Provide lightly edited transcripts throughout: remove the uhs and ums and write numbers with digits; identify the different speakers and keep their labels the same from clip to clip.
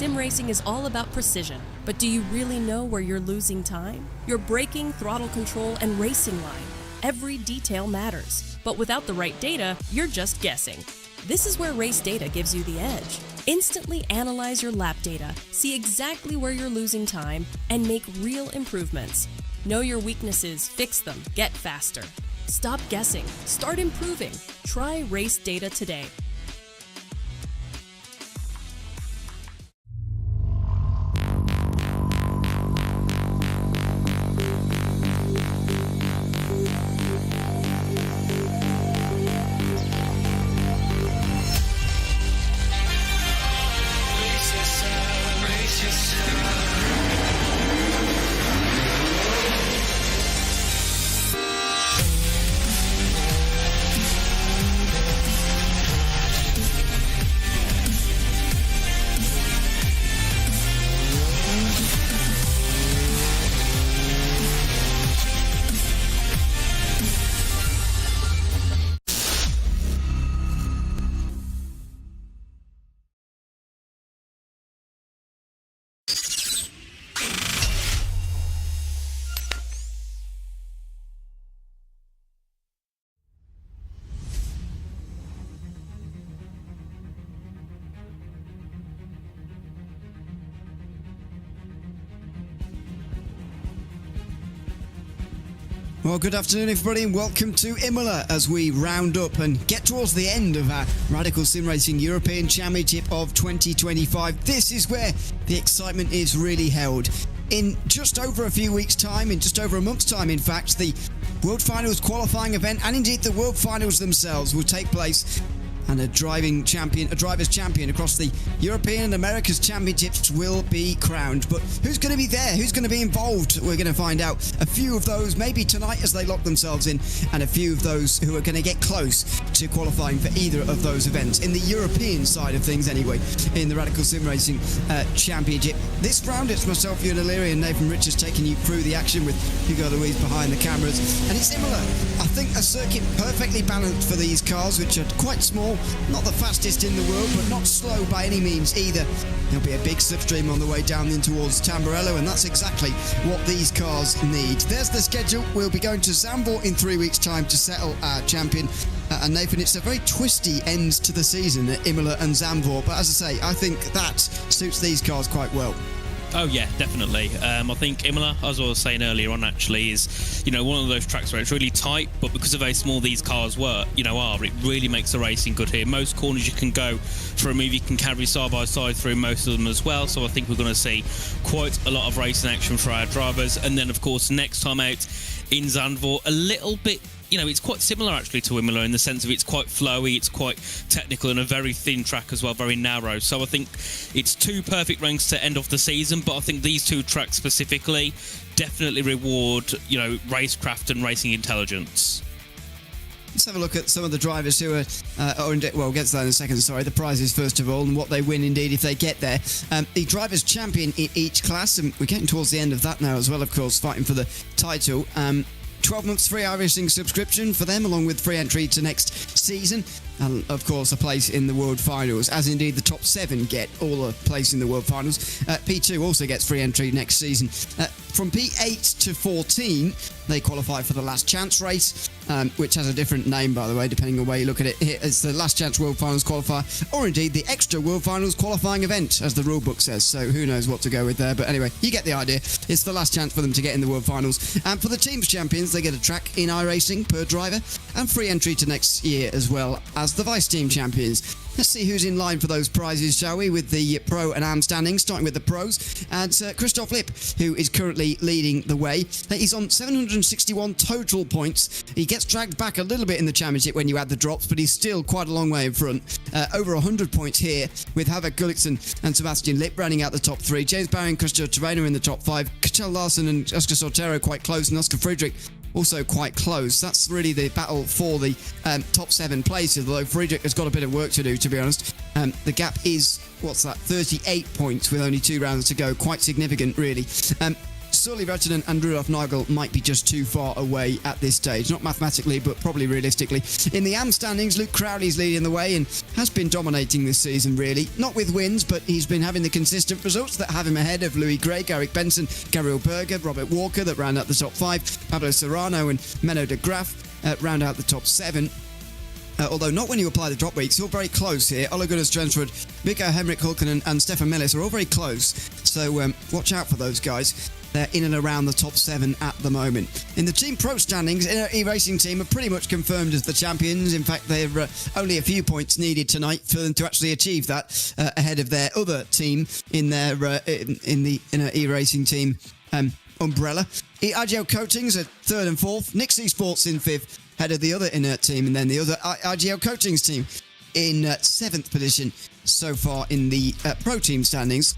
Speaker 1: sim racing is all about precision. But do you really know where you're losing time? Your braking, throttle control, and racing line. Every detail matters. But without the right data, you're just guessing. This is where Race Data gives you the edge. Instantly analyze your lap data, see exactly where you're losing time, and make real improvements. Know your weaknesses, fix them, get faster. Stop guessing, start improving. Try Race Data today.
Speaker 2: Well, good afternoon everybody and welcome to Imola as we round up and get towards the end of our Radical Sim Racing European Championship of 2025. This is where the excitement is really held. In just over a few weeks' time, in just over a month's time in fact, the World Finals qualifying event and indeed the World Finals themselves will take place, and a driver's champion across the European and Americas Championships will be crowned. But who's going to be there? Who's going to be involved? We're going to find out. A few of those maybe tonight as they lock themselves in, and a few of those who are going to get close to qualifying for either of those events. In the European side of things anyway, in the Radical Sim Racing Championship. This round it's myself, Ewan O'Leary and Nathan Richards taking you through the action with Hugo Louise behind the cameras. And it's Imola. I think a circuit perfectly balanced for these cars, which are quite small. Not the fastest in the world, but not slow by any means either. There'll be a big slipstream on the way down in towards Tamburello, and that's exactly what these cars need. There's the schedule. We'll be going to Zandvoort in 3 weeks' time to settle our champion. And Nathan, it's a very twisty end to the season at Imola and Zandvoort, but as I say, I think that suits these cars quite well.
Speaker 3: Oh yeah, definitely. I think Imola, as I was saying earlier on, actually is, one of those tracks where it's really tight, but because of how small these cars are, it really makes the racing good here. Most corners you can go for a move, you can carry side by side through most of them as well. So I think we're going to see quite a lot of racing action for our drivers. And then, of course, next time out in Zandvoort, a little bit. It's quite similar actually to Imola in the sense of it's quite flowy, it's quite technical and a very thin track as well, very narrow. So I think it's two perfect ranks to end off the season, but I think these two tracks specifically definitely reward, racecraft and racing intelligence.
Speaker 2: Let's have a look at some of the drivers who are, we'll get to that in a second, the prizes first of all, and what they win indeed if they get there. The drivers' champion in each class, and we're getting towards the end of that now as well, of course, fighting for the title. 12 months free iRacing subscription for them, along with free entry to next season, and of course a place in the World Finals, as indeed the top 7 get all a place in the World Finals. P2 also gets free entry next season. From P8 to 14, they qualify for the Last Chance race, which has a different name, by the way, depending on where you look at it. It's the Last Chance World Finals qualifier, or indeed the Extra World Finals qualifying event, as the rulebook says, so who knows what to go with there. But anyway, you get the idea. It's the last chance for them to get in the World Finals. And for the team's champions, they get a track in iRacing per driver, and free entry to next year, as well as the Vice Team champions. Let's see who's in line for those prizes, shall we, with the Pro and Am standings, starting with the Pros. And Christoph Lipp, who is currently leading the way. He's on 761 total points. He gets dragged back a little bit in the championship when you add the drops, but he's still quite a long way in front. Over 100 points here, with Havek Gullikson and Sebastian Lipp rounding out the top 3. James Barry and Christian Terreno in the top 5. Kjell Larsen and Oscar Sortero quite close, and Oscar Friedrich also quite close. That's really the battle for the top 7 places, although Friedrich has got a bit of work to do, to be honest. The gap is, 38 points with only 2 rounds to go. Quite significant, really. Sully Virtanen and Rudolf Nagel might be just too far away at this stage. Not mathematically, but probably realistically. In the AM standings, Luke Crowley's leading the way, and has been dominating this season, really. Not with wins, but he's been having the consistent results that have him ahead of Louis Gregg, Eric Benson, Gabriel Berger, Robert Walker that round out the top 5, Pablo Serrano and Menno de Graaf round out the top 7. Although not when you apply the drop weeks, all very close here. Ole Gunnar Strensrud, Mika Henrik Hulken and Stefan Millis are all very close. So watch out for those guys. They're in and around the top 7 at the moment. In the Team Pro standings, iRacing team are pretty much confirmed as the champions. In fact, they're only a few points needed tonight for them to actually achieve that ahead of their other team in their in iRacing team umbrella. IGL Coatings at 3rd and 4th. Nixie Sports in 5th, head of the other inert team, and then the other IGL Coatings team in 7th position so far in the Pro Team standings.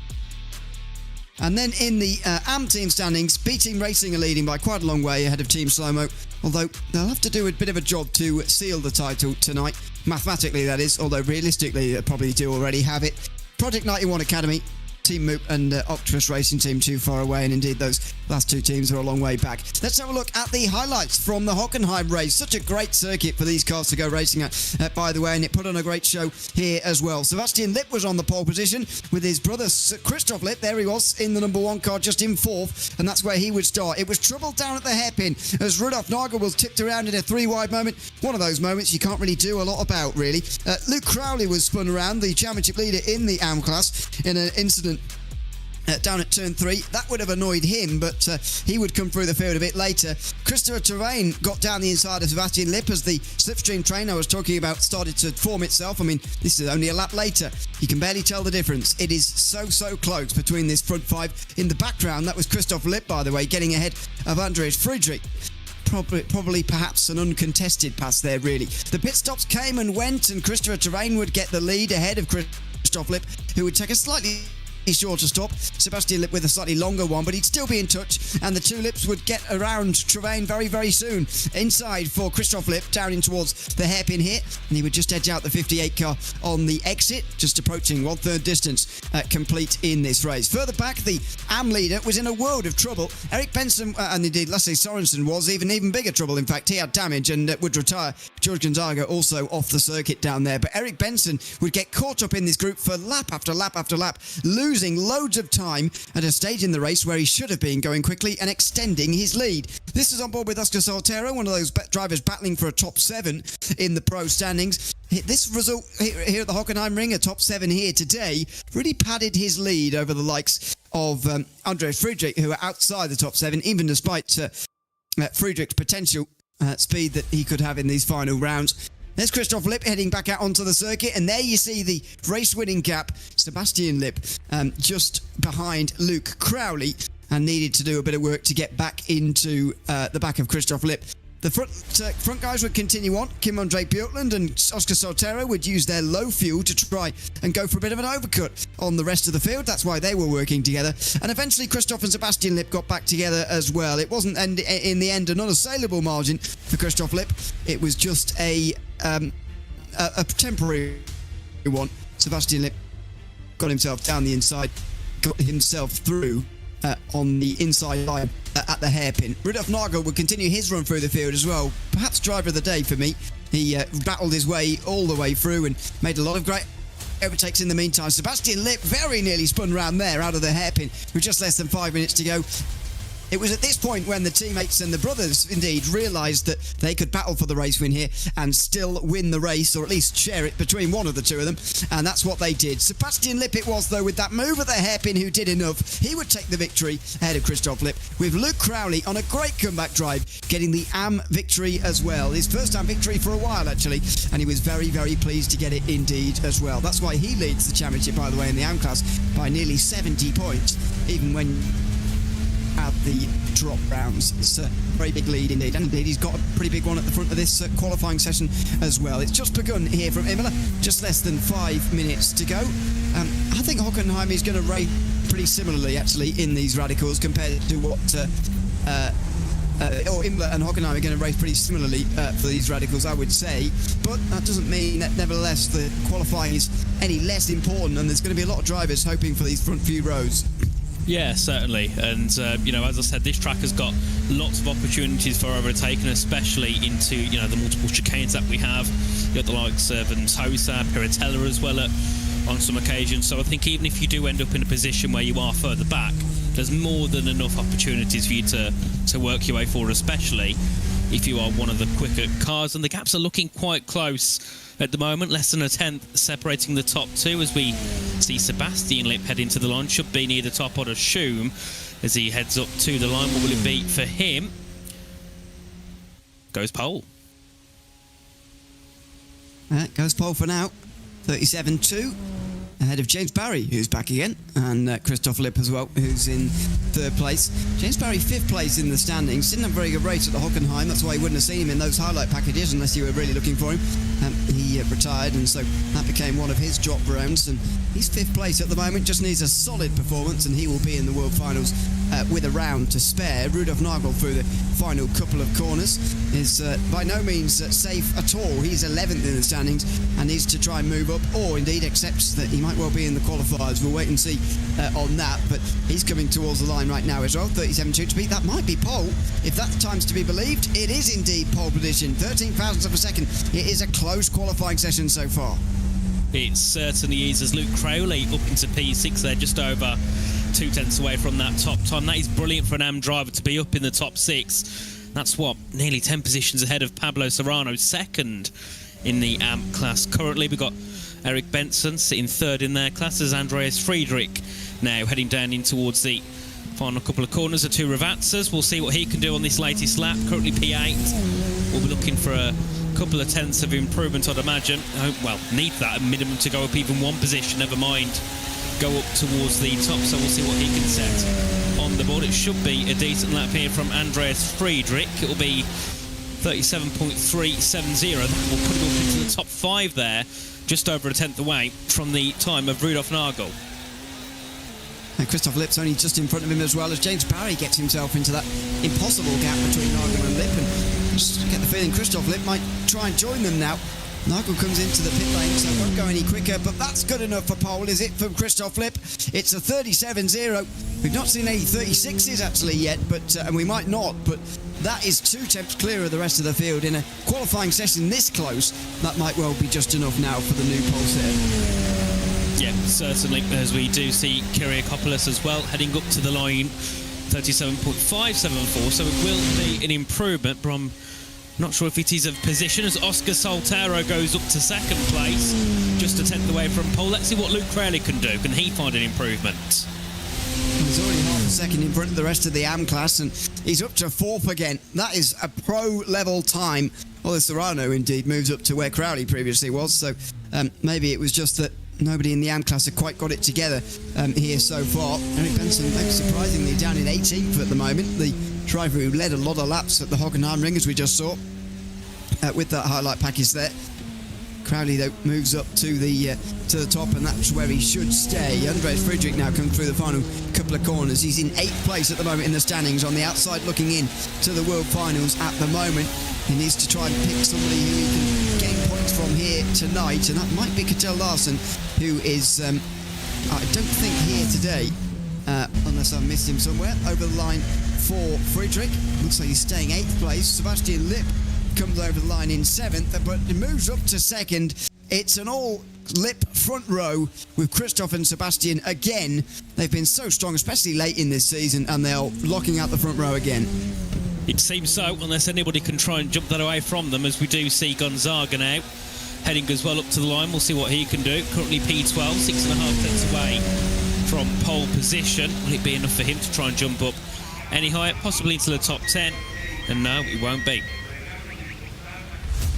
Speaker 2: And then in the AM team standings, B-Team Racing are leading by quite a long way ahead of Team Slow-Mo, although they'll have to do a bit of a job to seal the title tonight. Mathematically, that is, although realistically, they probably do already have it. Project 91 Academy, Team Moop and Octopus Racing Team too far away, and indeed those last two teams are a long way back. Let's have a look at the highlights from the Hockenheim race. Such a great circuit for these cars to go racing at, by the way, and it put on a great show here as well. Sebastian Lipp was on the pole position with his brother Christoph Lipp. There he was in the number 1 car, just in 4th, and that's where he would start. It was trouble down at the hairpin as Rudolf Nagel was tipped around in a 3-wide moment. One of those moments you can't really do a lot about, really. Luke Crowley was spun around, the championship leader in the AM class, in an incident down at turn 3. That would have annoyed him, but he would come through the field a bit later. Christopher Terrain got down the inside of Sebastian Lipp as the slipstream train I was talking about started to form itself. I mean, this is only a lap later. You can barely tell the difference. It is so close between this front 5. In the background, that was Christoph Lipp, by the way, getting ahead of Andreas Friedrich. Probably perhaps an uncontested pass there, really. The pit stops came and went, and Christopher Terrain would get the lead ahead of Christoph Lipp, who would take a slightly shorter stop. Sebastian Lipp with a slightly longer one, but he'd still be in touch, and the two Lipps would get around Travain very soon. Inside for Christoph Lipp, down in towards the hairpin here, and he would just edge out the 58 car on the exit, just approaching 1/3 distance complete in this race. Further back, the AM leader was in a world of trouble. Eric Benson, and indeed Lasse Sorensen, was even bigger trouble. In fact, he had damage and would retire. George Gonzaga also off the circuit down there, but Eric Benson would get caught up in this group for lap after lap after lap, losing loads of time at a stage in the race where he should have been going quickly and extending his lead. This is on board with Oscar Soltero, one of those drivers battling for a top 7 in the pro standings. This result here at the Hockenheim Ring, a top 7 here today, really padded his lead over the likes of Andreas Friedrich, who are outside the top 7, even despite Friedrich's potential speed that he could have in these final rounds. There's Christoph Lipp heading back out onto the circuit, and there you see the race-winning gap. Sebastian Lipp just behind Luke Crowley, and needed to do a bit of work to get back into the back of Christoph Lipp. The front guys would continue on. Kim Andre Björklund and Oscar Soltero would use their low fuel to try and go for a bit of an overcut on the rest of the field. That's why they were working together. And eventually Christoph and Sebastian Lipp got back together as well. It wasn't in the end an unassailable margin for Christoph Lipp. It was just a temporary one. Sebastian Lipp got himself down the inside, got himself through on the inside line at the hairpin. Rudolf Nagel would continue his run through the field as well. Perhaps driver of the day for me. He battled his way all the way through and made a lot of great overtakes in the meantime. Sebastian Lipp very nearly spun round there out of the hairpin with just less than 5 minutes to go. It was at this point when the teammates and the brothers indeed realised that they could battle for the race win here and still win the race, or at least share it between one of the two of them, and that's what they did. Sebastian Lipp it was, though, with that move at the hairpin, who did enough. He would take the victory ahead of Christoph Lipp, with Luke Crowley on a great comeback drive, getting the AM victory as well. His first AM victory for a while, actually, and he was very pleased to get it indeed as well. That's why he leads the championship, by the way, in the AM class by nearly 70 points, even when at the drop rounds. It's a very big lead indeed, and indeed he's got a pretty big one at the front of this qualifying session as well. It's just begun here from Imola, just less than 5 minutes to go. I think Hockenheim is going to rate pretty similarly actually in these radicals compared to what Imola and Hockenheim are going to race pretty similarly for these radicals, I would say, but that doesn't mean that nevertheless the qualifying is any less important, and there's going to be a lot of drivers hoping for these front few rows.
Speaker 3: Yeah, certainly. And, as I said, this track has got lots of opportunities for overtaking, especially into, the multiple chicanes that we have. You've got the likes of Sosa, Piratella as well on some occasions. So I think even if you do end up in a position where you are further back, there's more than enough opportunities for you to work your way forward, especially if you are one of the quicker cars. And the gaps are looking quite close at the moment, less than a tenth separating the top two, as we see Sebastian Lipp head into the line. Should be near the top, I'd assume, as he heads up to the line. What will it be for him? Goes pole.
Speaker 2: Goes pole for now. 37.2. Ahead of James Barry, who's back again, and Christoph Lipp as well, who's in third place. James Barry, fifth place in the standings. Didn't have a very good race at the Hockenheim. That's why you wouldn't have seen him in those highlight packages unless you were really looking for him. He retired, and so that became one of his drop rounds. And he's fifth place at the moment. Just needs a solid performance, and he will be in the World Finals with a round to spare. Rudolf Nagel through the final couple of corners is by no means safe at all. He's 11th in the standings and needs to try and move up, or indeed accepts that he might well be in the qualifiers. We'll wait and see on that, but he's coming towards the line right now as well. 37.2 to beat. That might be pole. If that time's to be believed, it is indeed pole position. 13 thousandths of a second. It is a close qualifying session so far.
Speaker 3: It certainly is, as Luke Crowley up into P6 there, just over 2 tenths away from that top time. That is brilliant for an AM driver to be up in the top 6. That's nearly 10 positions ahead of Pablo Serrano, second in the AM class. Currently, we've got Eric Benson sitting third in their class, as Andreas Friedrich now heading down in towards the final couple of corners. The two Ravazzas, we'll see what he can do on this latest lap. Currently P8. We'll be looking for a couple of tenths of improvement, I'd imagine. Need that at minimum to go up even one position, never mind go up towards the top, so we'll see what he can set on the board. It should be a decent lap here from Andreas Friedrich. It will be 37.370. That will put him up into the top 5 there, just over a tenth away from the time of Rudolf Nagel.
Speaker 2: And Christoph Lipp's only just in front of him, as well as James Barry gets himself into that impossible gap between Nagel and Lipp. And just get the feeling Christoph Lipp might try and join them now. Nagel comes into the pit lane, so it won't go any quicker, but that's good enough for pole, is it, from Christoph Lipp? It's a 37.0. We've not seen any 36s actually yet, but and we might not, but that is 2 tenths clear of the rest of the field. In a qualifying session this close, that might well be just enough now for the new pole sitter.
Speaker 3: Yeah, certainly, as we do see Kyriakopoulos as well heading up to the line, 37.574, so it will be an improvement, but I'm not sure if it is of position, as Oscar Soltero goes up to second place, just a tenth away from pole. Let's see what Luke Crowley can do. Can he find an improvement?
Speaker 2: He's already half a second in front of the rest of the AM class, and he's up to 4th again. That is a pro-level time. Well, Serrano indeed moves up to where Crowley previously was, so maybe it was just that nobody in the AM class had quite got it together here so far. Eric Benson, surprisingly, down in 18th at the moment. The driver who led a lot of laps at the Hockenheim Ring, as we just saw, with that highlight package there. Crowley, though, moves up to the top, and that's where he should stay. Andreas Friedrich now comes through the final couple of corners. He's in 8th place at the moment in the standings, on the outside looking in to the World Finals at the moment. He needs to try and pick somebody who he can gain points from here tonight, and that might be Kjell Larsen, who is, I don't think, here today, unless I've missed him somewhere. Over the line for Friedrich. Looks like he's staying 8th place. Sebastian Lipp comes over the line in 7th, but he moves up to 2nd. It's an all-Lipp front row with Christoph and Sebastian again. They've been so strong, especially late in this season, and they're locking out the front row again.
Speaker 3: It seems so, unless anybody can try and jump that away from them, as we do see Gonzaga now heading as well up to the line. We'll see what he can do. Currently P12, 6.5 tenths away from pole position. Will it be enough for him to try and jump up any higher, possibly into the top 10? And no, it won't be.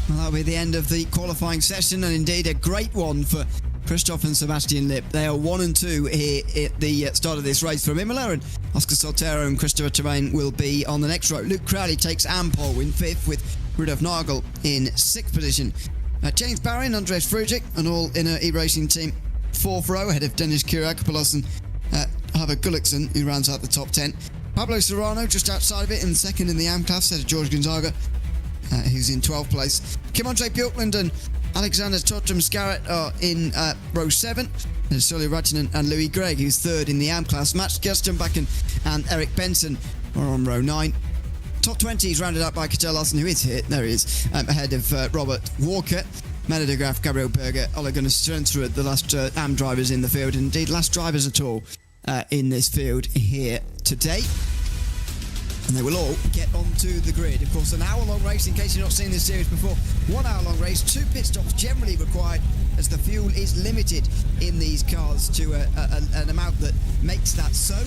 Speaker 2: Well, that'll be the end of the qualifying session, and indeed a great one for Christoph and Sebastian Lipp. They are 1 and 2 here at the start of this race from Imola, and Oscar Soltero and Christopher Terrain will be on the next row. Luke Crowley takes Ampol in 5th, with Rudolf Nagel in 6th position. James Barry and Andreas Friedrich, an all-inner iRacing team, 4th row, ahead of Dennis Kyriakopoulos and Harvard Gullikson, who rounds out the top 10. Pablo Serrano just outside of it in 2nd in the AM class, ahead of George Gonzaga, who's in 12th place. Kim Andre Bjorklund and Alexander Totem-Scarrett are in row 7. There's Sully Ratton and Louis Gregg, who's third in the AM class. Max Gerstenbakken and Eric Benson are on row 9. Top 20 is rounded out by Cattell Larsen, who is here. There he is, ahead of Robert Walker, Mena de Graaf, Gabriel Berger, Ole Gunnar Stensrud, the last AM drivers in the field, and indeed last drivers at all in this field here today. And they will all get onto the grid. Of course, an hour-long race, in case you've not seen this series before. 1 hour-long race, 2 pit stops generally required, as the fuel is limited in these cars to an amount that makes that so.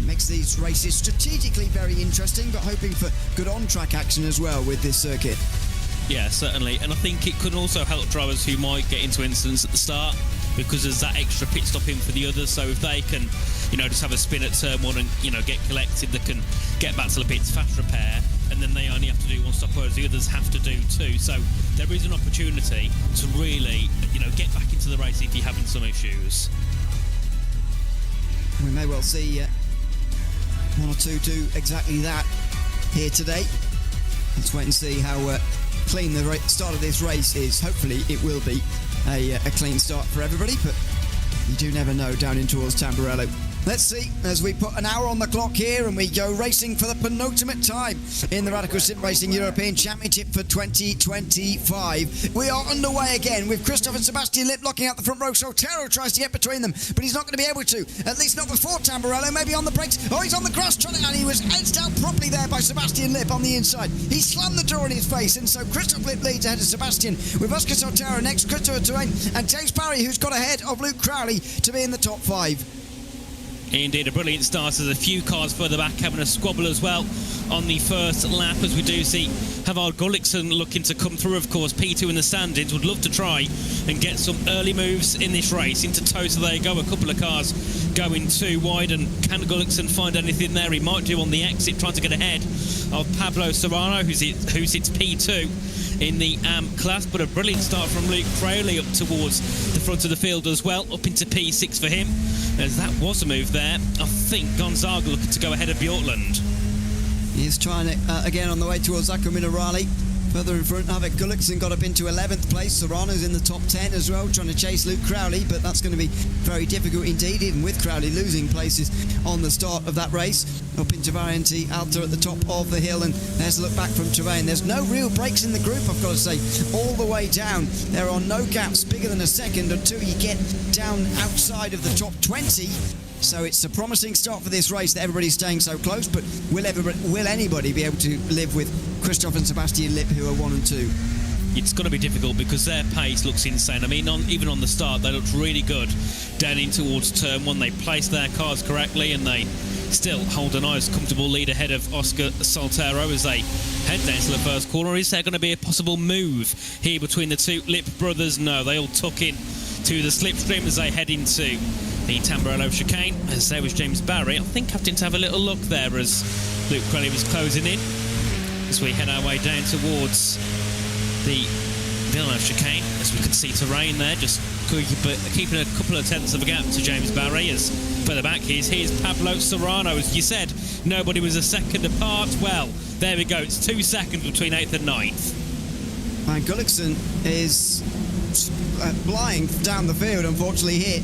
Speaker 2: It makes these races strategically very interesting, but hoping for good on-track action as well with this circuit.
Speaker 3: Yeah, certainly. And I think it can also help drivers who might get into incidents at the start, because there's that extra pit stop in for the others. So if they can, just have a spin at turn 1 and, get collected, they can get back to the pits, fast repair, and then they only have to do 1 stop, whereas the others have to do 2. So there is an opportunity to really, get back into the race if you're having some issues.
Speaker 2: We may well see 1 or 2 do exactly that here today. Let's wait and see how clean the start of this race is. Hopefully it will be a clean start for everybody, but you do never know down in towards Tamburello. Let's see, as we put an hour on the clock here and we go racing for the penultimate time in the Radical Sim Racing European Championship for 2025. We are underway again with Christoph and Sebastian Lipp locking out the front row. Soltero tries to get between them, but he's not going to be able to, at least not before Tamburello. Maybe on the brakes. Oh, he's on the grass trying to, and he was edged out properly there by Sebastian Lipp on the inside. He slammed the door in his face, and so Christoph Lipp leads ahead of Sebastian, with Oscar Soltero next, Christopher Terrain, and James Parry, who's got ahead of Luke Crowley to be in the top 5.
Speaker 3: Indeed, a brilliant start, as a few cars further back having a squabble as well on the first lap, as we do see Havard Gullikson looking to come through. Of course, P2 in the standings would love to try and get some early moves in this race into tow. So there you go, a couple of cars going too wide, and can Gullikson find anything there? He might do on the exit, trying to get ahead of Pablo Serrano, who sits P2 in the AM class. But a brilliant start from Luke Crowley up towards the front of the field as well, up into P6 for him, as that was a move there. I think Gonzaga looking to go ahead of Bjortland.
Speaker 2: He's trying it again on the way towards Akko Minerali. Further in front, Havik Gullikson got up into 11th place. Serrano's in the top 10 as well, trying to chase Luke Crowley, but that's going to be very difficult indeed, even with Crowley losing places on the start of that race. Up into Variante Alta at the top of the hill, and there's a look back from Terrain. There's no real breaks in the group, I've got to say. All the way down, there are no gaps bigger than a second until you get down outside of the top 20. So it's a promising start for this race that everybody's staying so close, but will anybody be able to live with Christoph and Sebastian Lipp, who are 1 and 2?
Speaker 3: It's going to be difficult because their pace looks insane. I mean, even on the start, they looked really good down in towards turn 1. They placed their cars correctly, and they still hold a nice, comfortable lead ahead of Oscar Soltero as they head down to the first corner. Is there going to be a possible move here between the two Lipp brothers? No, they all tuck in to the slipstream as they head into the Tamburello chicane, as there was James Barry. I think having to have a little look there as Luke Crowley was closing in, as we head our way down towards the Villeneuve chicane, as we can see Terrain there just keeping a couple of tenths of a gap to James Barry. As further back here's Pablo Serrano. As you said, nobody was a second apart. Well, there we go, it's 2 seconds between 8th and 9th.
Speaker 2: And Gullikson is flying down the field, unfortunately here.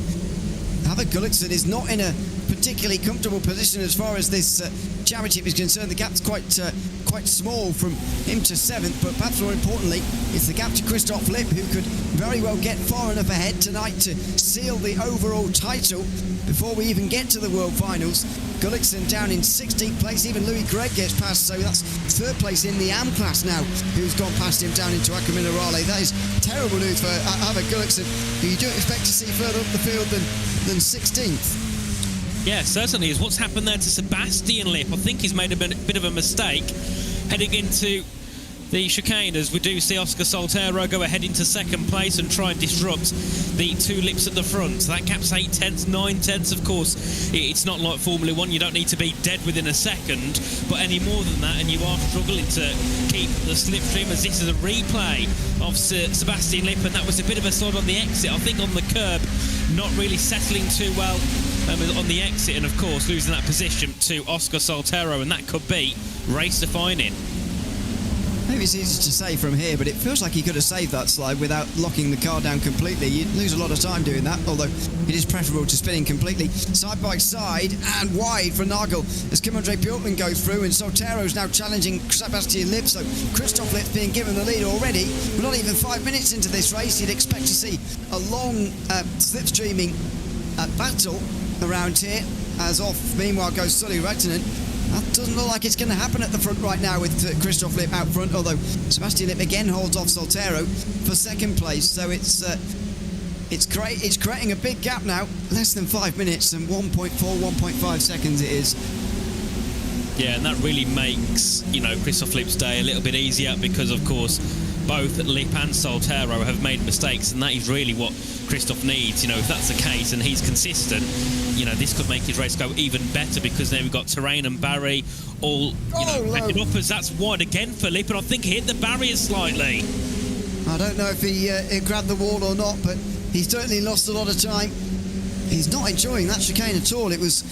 Speaker 2: Havik Gullikson is not in a particularly comfortable position as far as this championship is concerned. The gap's quite small from him to 7th, but perhaps more importantly, it's the gap to Christoph Lipp, who could very well get far enough ahead tonight to seal the overall title before we even get to the World Finals. Gullikson down in 16th place, even Louis Gregg gets past, so that's 3rd place in the AM class now, who's gone past him down into Akko Minerali. That is terrible news for Havik Gullikson, who you don't expect to see further up the field than 16th.
Speaker 3: Yeah, certainly is. What's happened there to Sebastian Lipp? I think he's made a bit of a mistake heading into the chicane, as we do see Oscar Soltero go ahead into 2nd place and try and disrupt the two Lipps at the front. So that gap's 8 tenths, 9 tenths. Of course, it's not like Formula 1. You don't need to be dead within a second, but any more than that, and you are struggling to keep the slipstream, as this is a replay of Sebastian Lipp, and that was a bit of a slide on the exit. I think on the curb, not really settling too well on the exit, and of course losing that position to Oscar Soltero, and that could be race defining.
Speaker 2: Maybe it's easy to say from here, but it feels like he could have saved that slide without locking the car down completely. You'd lose a lot of time doing that, although it is preferable to spinning completely. Side by side and wide for Nagel as Kim-Andre Bjorklund goes through, and Soltero's now challenging Sebastian Lipp, so Christoph Lipp's being given the lead already. We're not even 5 minutes into this race. You'd expect to see a long slipstreaming battle around here, as off meanwhile goes Sully Raikkonen. That doesn't look like it's going to happen at the front right now with Christoph Lipp out front, although Sebastian Lipp again holds off Soltero for second place. So it's creating a big gap now, less than 5 minutes and 1.5 seconds it is.
Speaker 3: Yeah, and that really makes, Christoph Lipp's day a little bit easier because, of course, both Lipp and Soltero have made mistakes, and that is really what Christoph needs. If that's the case and he's consistent, this could make his race go even better, because then we've got Terrain and Barry all, backing up as that's wide again for Lipp, and I think he hit the barrier slightly.
Speaker 2: I don't know if he grabbed the wall or not, but he's certainly lost a lot of time. He's not enjoying that chicane at all. It was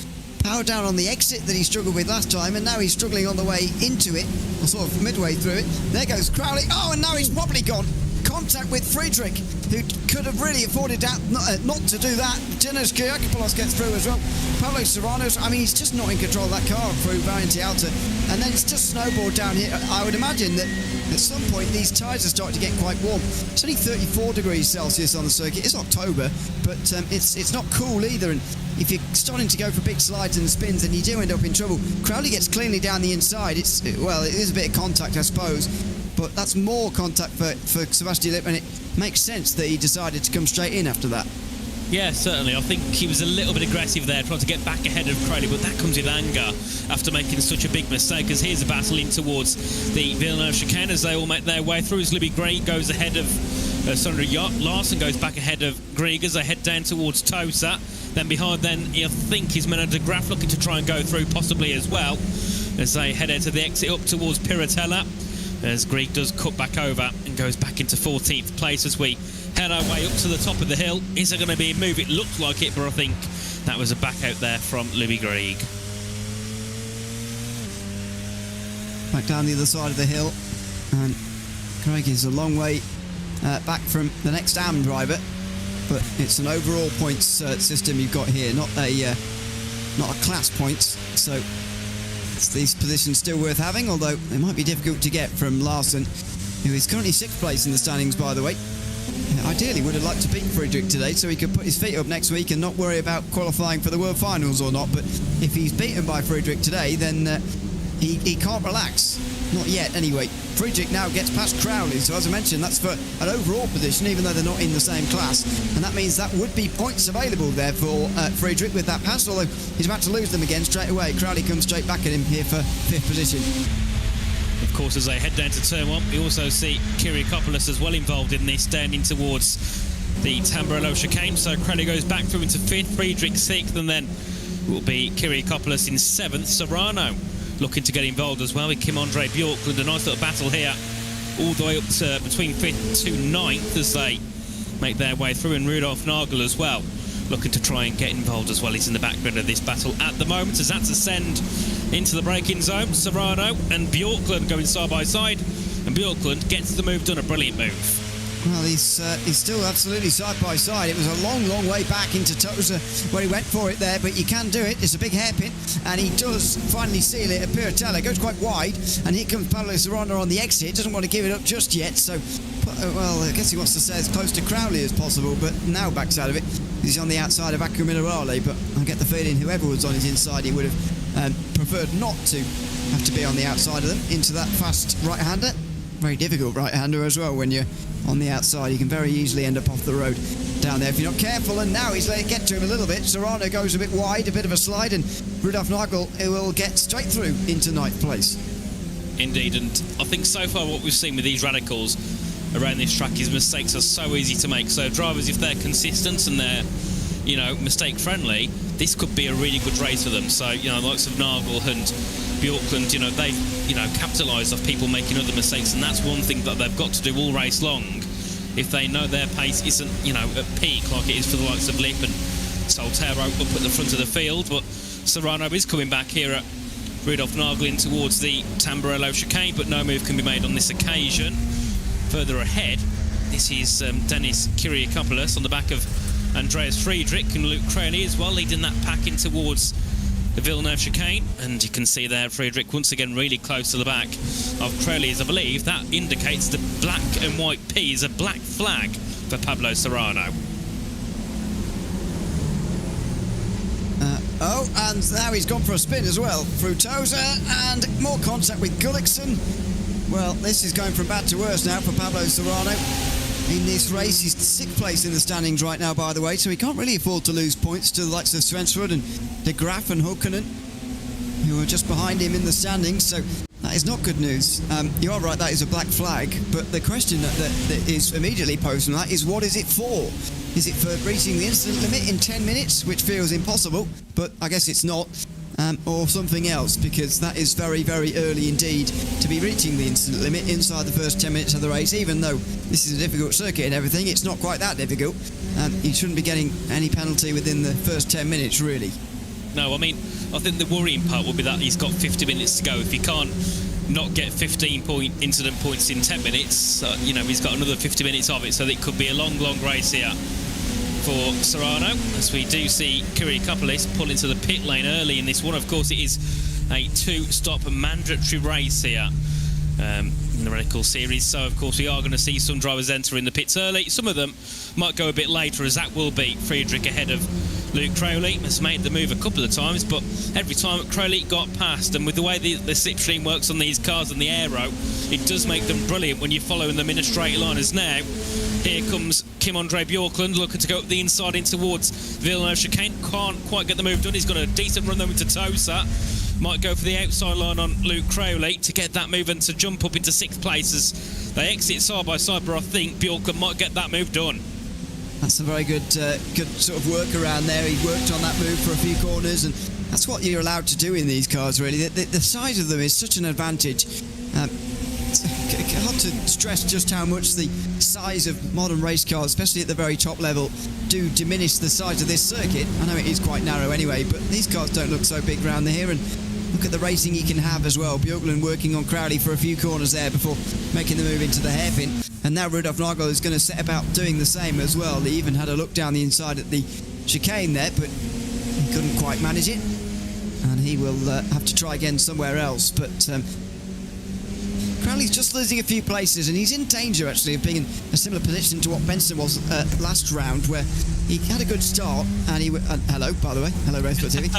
Speaker 2: power down on the exit that he struggled with last time, and now he's struggling on the way into it, or sort of midway through it. There goes Crowley. Oh, and now he's probably gone. Contact with Friedrich, who could have really afforded that, not to do that. Dinos Kyriakopoulos gets through as well. Pablo Serrano's, he's just not in control of that car through Variante Alta. And then it's just snowballed down here. I would imagine that at some point these tyres are starting to get quite warm. It's only 34 degrees Celsius on the circuit. It's October, but it's not cool either. And if you're starting to go for big slides and spins, and you do end up in trouble. Crowley gets cleanly down the inside. It is a bit of contact, I suppose. But that's more contact for Sebastian Lipp, and it makes sense that he decided to come straight in after that.
Speaker 3: Yeah, certainly. I think he was a little bit aggressive there, trying to get back ahead of Crowley, but that comes with anger after making such a big mistake, as here's a battle in towards the Villeneuve chicane as they all make their way through, as Libby Greg goes ahead of Sondre Larsen, goes back ahead of Greg as they head down towards Tosa. Then behind I think is Menard de Graaf looking to try and go through possibly as well, as they head out to the exit up towards Piratella, as Greg does cut back over and goes back into 14th place as we head our way up to the top of the hill. Is there going to be a move? It looked like it, but I think that was a back out there from Libby Greg.
Speaker 2: Back down the other side of the hill, and Craig is a long way back from the next AM driver, but it's an overall points system you've got here, not a class points, so these positions still worth having, although they might be difficult to get from Larsen, who is currently 6th place in the standings, by the way. Ideally would have liked to beat Friedrich today so he could put his feet up next week and not worry about qualifying for the World Finals or not, but if he's beaten by Friedrich today, then he can't relax. Not yet, anyway. Friedrich now gets past Crowley, so as I mentioned, that's for an overall position, even though they're not in the same class. And that means that would be points available there for Friedrich with that pass, although he's about to lose them again straight away. Crowley comes straight back at him here for 5th position.
Speaker 3: Of course, as they head down to turn 1, we also see Kyriakopoulos as well involved in this, standing towards the Tamburello chicane. So Crowley goes back through into 5th, Friedrich 6th, and then will be Kyriakopoulos in 7th. Serrano looking to get involved as well with Kim-Andre Bjorklund. A nice little battle here, all the way up to between 5th to 9th as they make their way through, and Rudolf Nagel as well looking to try and get involved as well. He's in the background of this battle at the moment as that's ascend into the braking zone. Serrano and Bjorklund going side by side, and Bjorklund gets the move done, a brilliant move.
Speaker 2: Well, he's still absolutely side by side. It was a long, long way back into Tosa where he went for it there, but you can do it. It's a big hairpin, and he does finally seal it at Piratella. Goes quite wide, and here comes Pablo Serrano on the exit. Doesn't want to give it up just yet, so, well, I guess he wants to stay as close to Crowley as possible, but now backs out of it. He's on the outside of Acqua Minerale, but I get the feeling whoever was on his inside, he would have preferred not to have to be on the outside of them into that fast right-hander. Very difficult right-hander as well. When you're on the outside, you can very easily end up off the road down there if you're not careful, and now he's let it get to him a little bit. Serrano goes a bit wide, a bit of a slide, and Rudolf Nagel will get straight through into 9th place.
Speaker 3: Indeed, and I think so far what we've seen with these radicals around this track is mistakes are so easy to make. So drivers, if they're consistent and they're, mistake friendly, this could be a really good race for them. So, the likes of Nagel and Bjorklund, they've, capitalised off people making other mistakes, and that's one thing that they've got to do all race long. If they know their pace isn't, at peak like it is for the likes of Lipp and Soltero up at the front of the field, but Serrano is coming back here at Rudolph Nagel in towards the Tamburello chicane, but no move can be made on this occasion. Further ahead, this is Denis Kyriakopoulos on the back of Andreas Friedrich and Luke Crowley as well, leading that pack in towards the Villeneuve chicane. And you can see there Friedrich once again really close to the back of Crowley, as I believe that indicates the black and white P is a black flag for Pablo Serrano.
Speaker 2: And now he's gone for a spin as well. Frutosa and more contact with Gullikson. Well, this is going from bad to worse now for Pablo Serrano. In this race, he's 6th place in the standings right now, by the way, so he can't really afford to lose points to the likes of Svensrud and De Graaf and Hukkanen, who are just behind him in the standings, so that is not good news. You are right, that is a black flag, but the question that is immediately posed from that is, what is it for? Is it for reaching the incident limit in 10 minutes, which feels impossible, but I guess it's not, or something else, because that is very, very early indeed to be reaching the incident limit inside the first 10 minutes of the race. Even though this is a difficult circuit and everything, it's not quite that difficult. You shouldn't be getting any penalty within the first 10 minutes, really.
Speaker 3: No, I mean, I think the worrying part would be that he's got 50 minutes to go. If he can't not get 15-point incident points in 10 minutes, he's got another 50 minutes of it, so it could be a long, long race here for Serrano, as we do see Kyriakopoulos pull into the pit lane early in this one. Of course, it is a 2-stop mandatory race here in the Red Bull Series, so of course we are going to see some drivers enter in the pits early. Some of them might go a bit later, as that will be Friedrich ahead of Luke Crowley. Has made the move a couple of times, but every time Crowley got past, and with the way the slipstream works on these cars and the aero, it does make them brilliant when you're following them in a straight line. As now, here comes Kim-Andre Bjorklund looking to go up the inside in towards Villeneuve chicane. Can't quite get the move done. He's got a decent run though into Tosa. Might go for the outside line on Luke Crowley to get that move and to jump up into 6th place as they exit side by side, but I think Bjorklund might get that move done.
Speaker 2: That's a very good sort of work around there. He worked on that move for a few corners, and that's what you're allowed to do in these cars, really. The size of them is such an advantage. It's hard to stress just how much the size of modern race cars, especially at the very top level, do diminish the size of this circuit. I know it is quite narrow anyway, but these cars don't look so big round here, and look at the racing he can have as well. Bjorklund working on Crowley for a few corners there before making the move into the hairpin. And now Rudolf Nagel is going to set about doing the same as well. He even had a look down the inside at the chicane there, but he couldn't quite manage it. And he will have to try again somewhere else. But Crowley's just losing a few places, and he's in danger actually of being in a similar position to what Benson was last round, where he had a good start, and he hello, by the way, hello RaceSpotTV.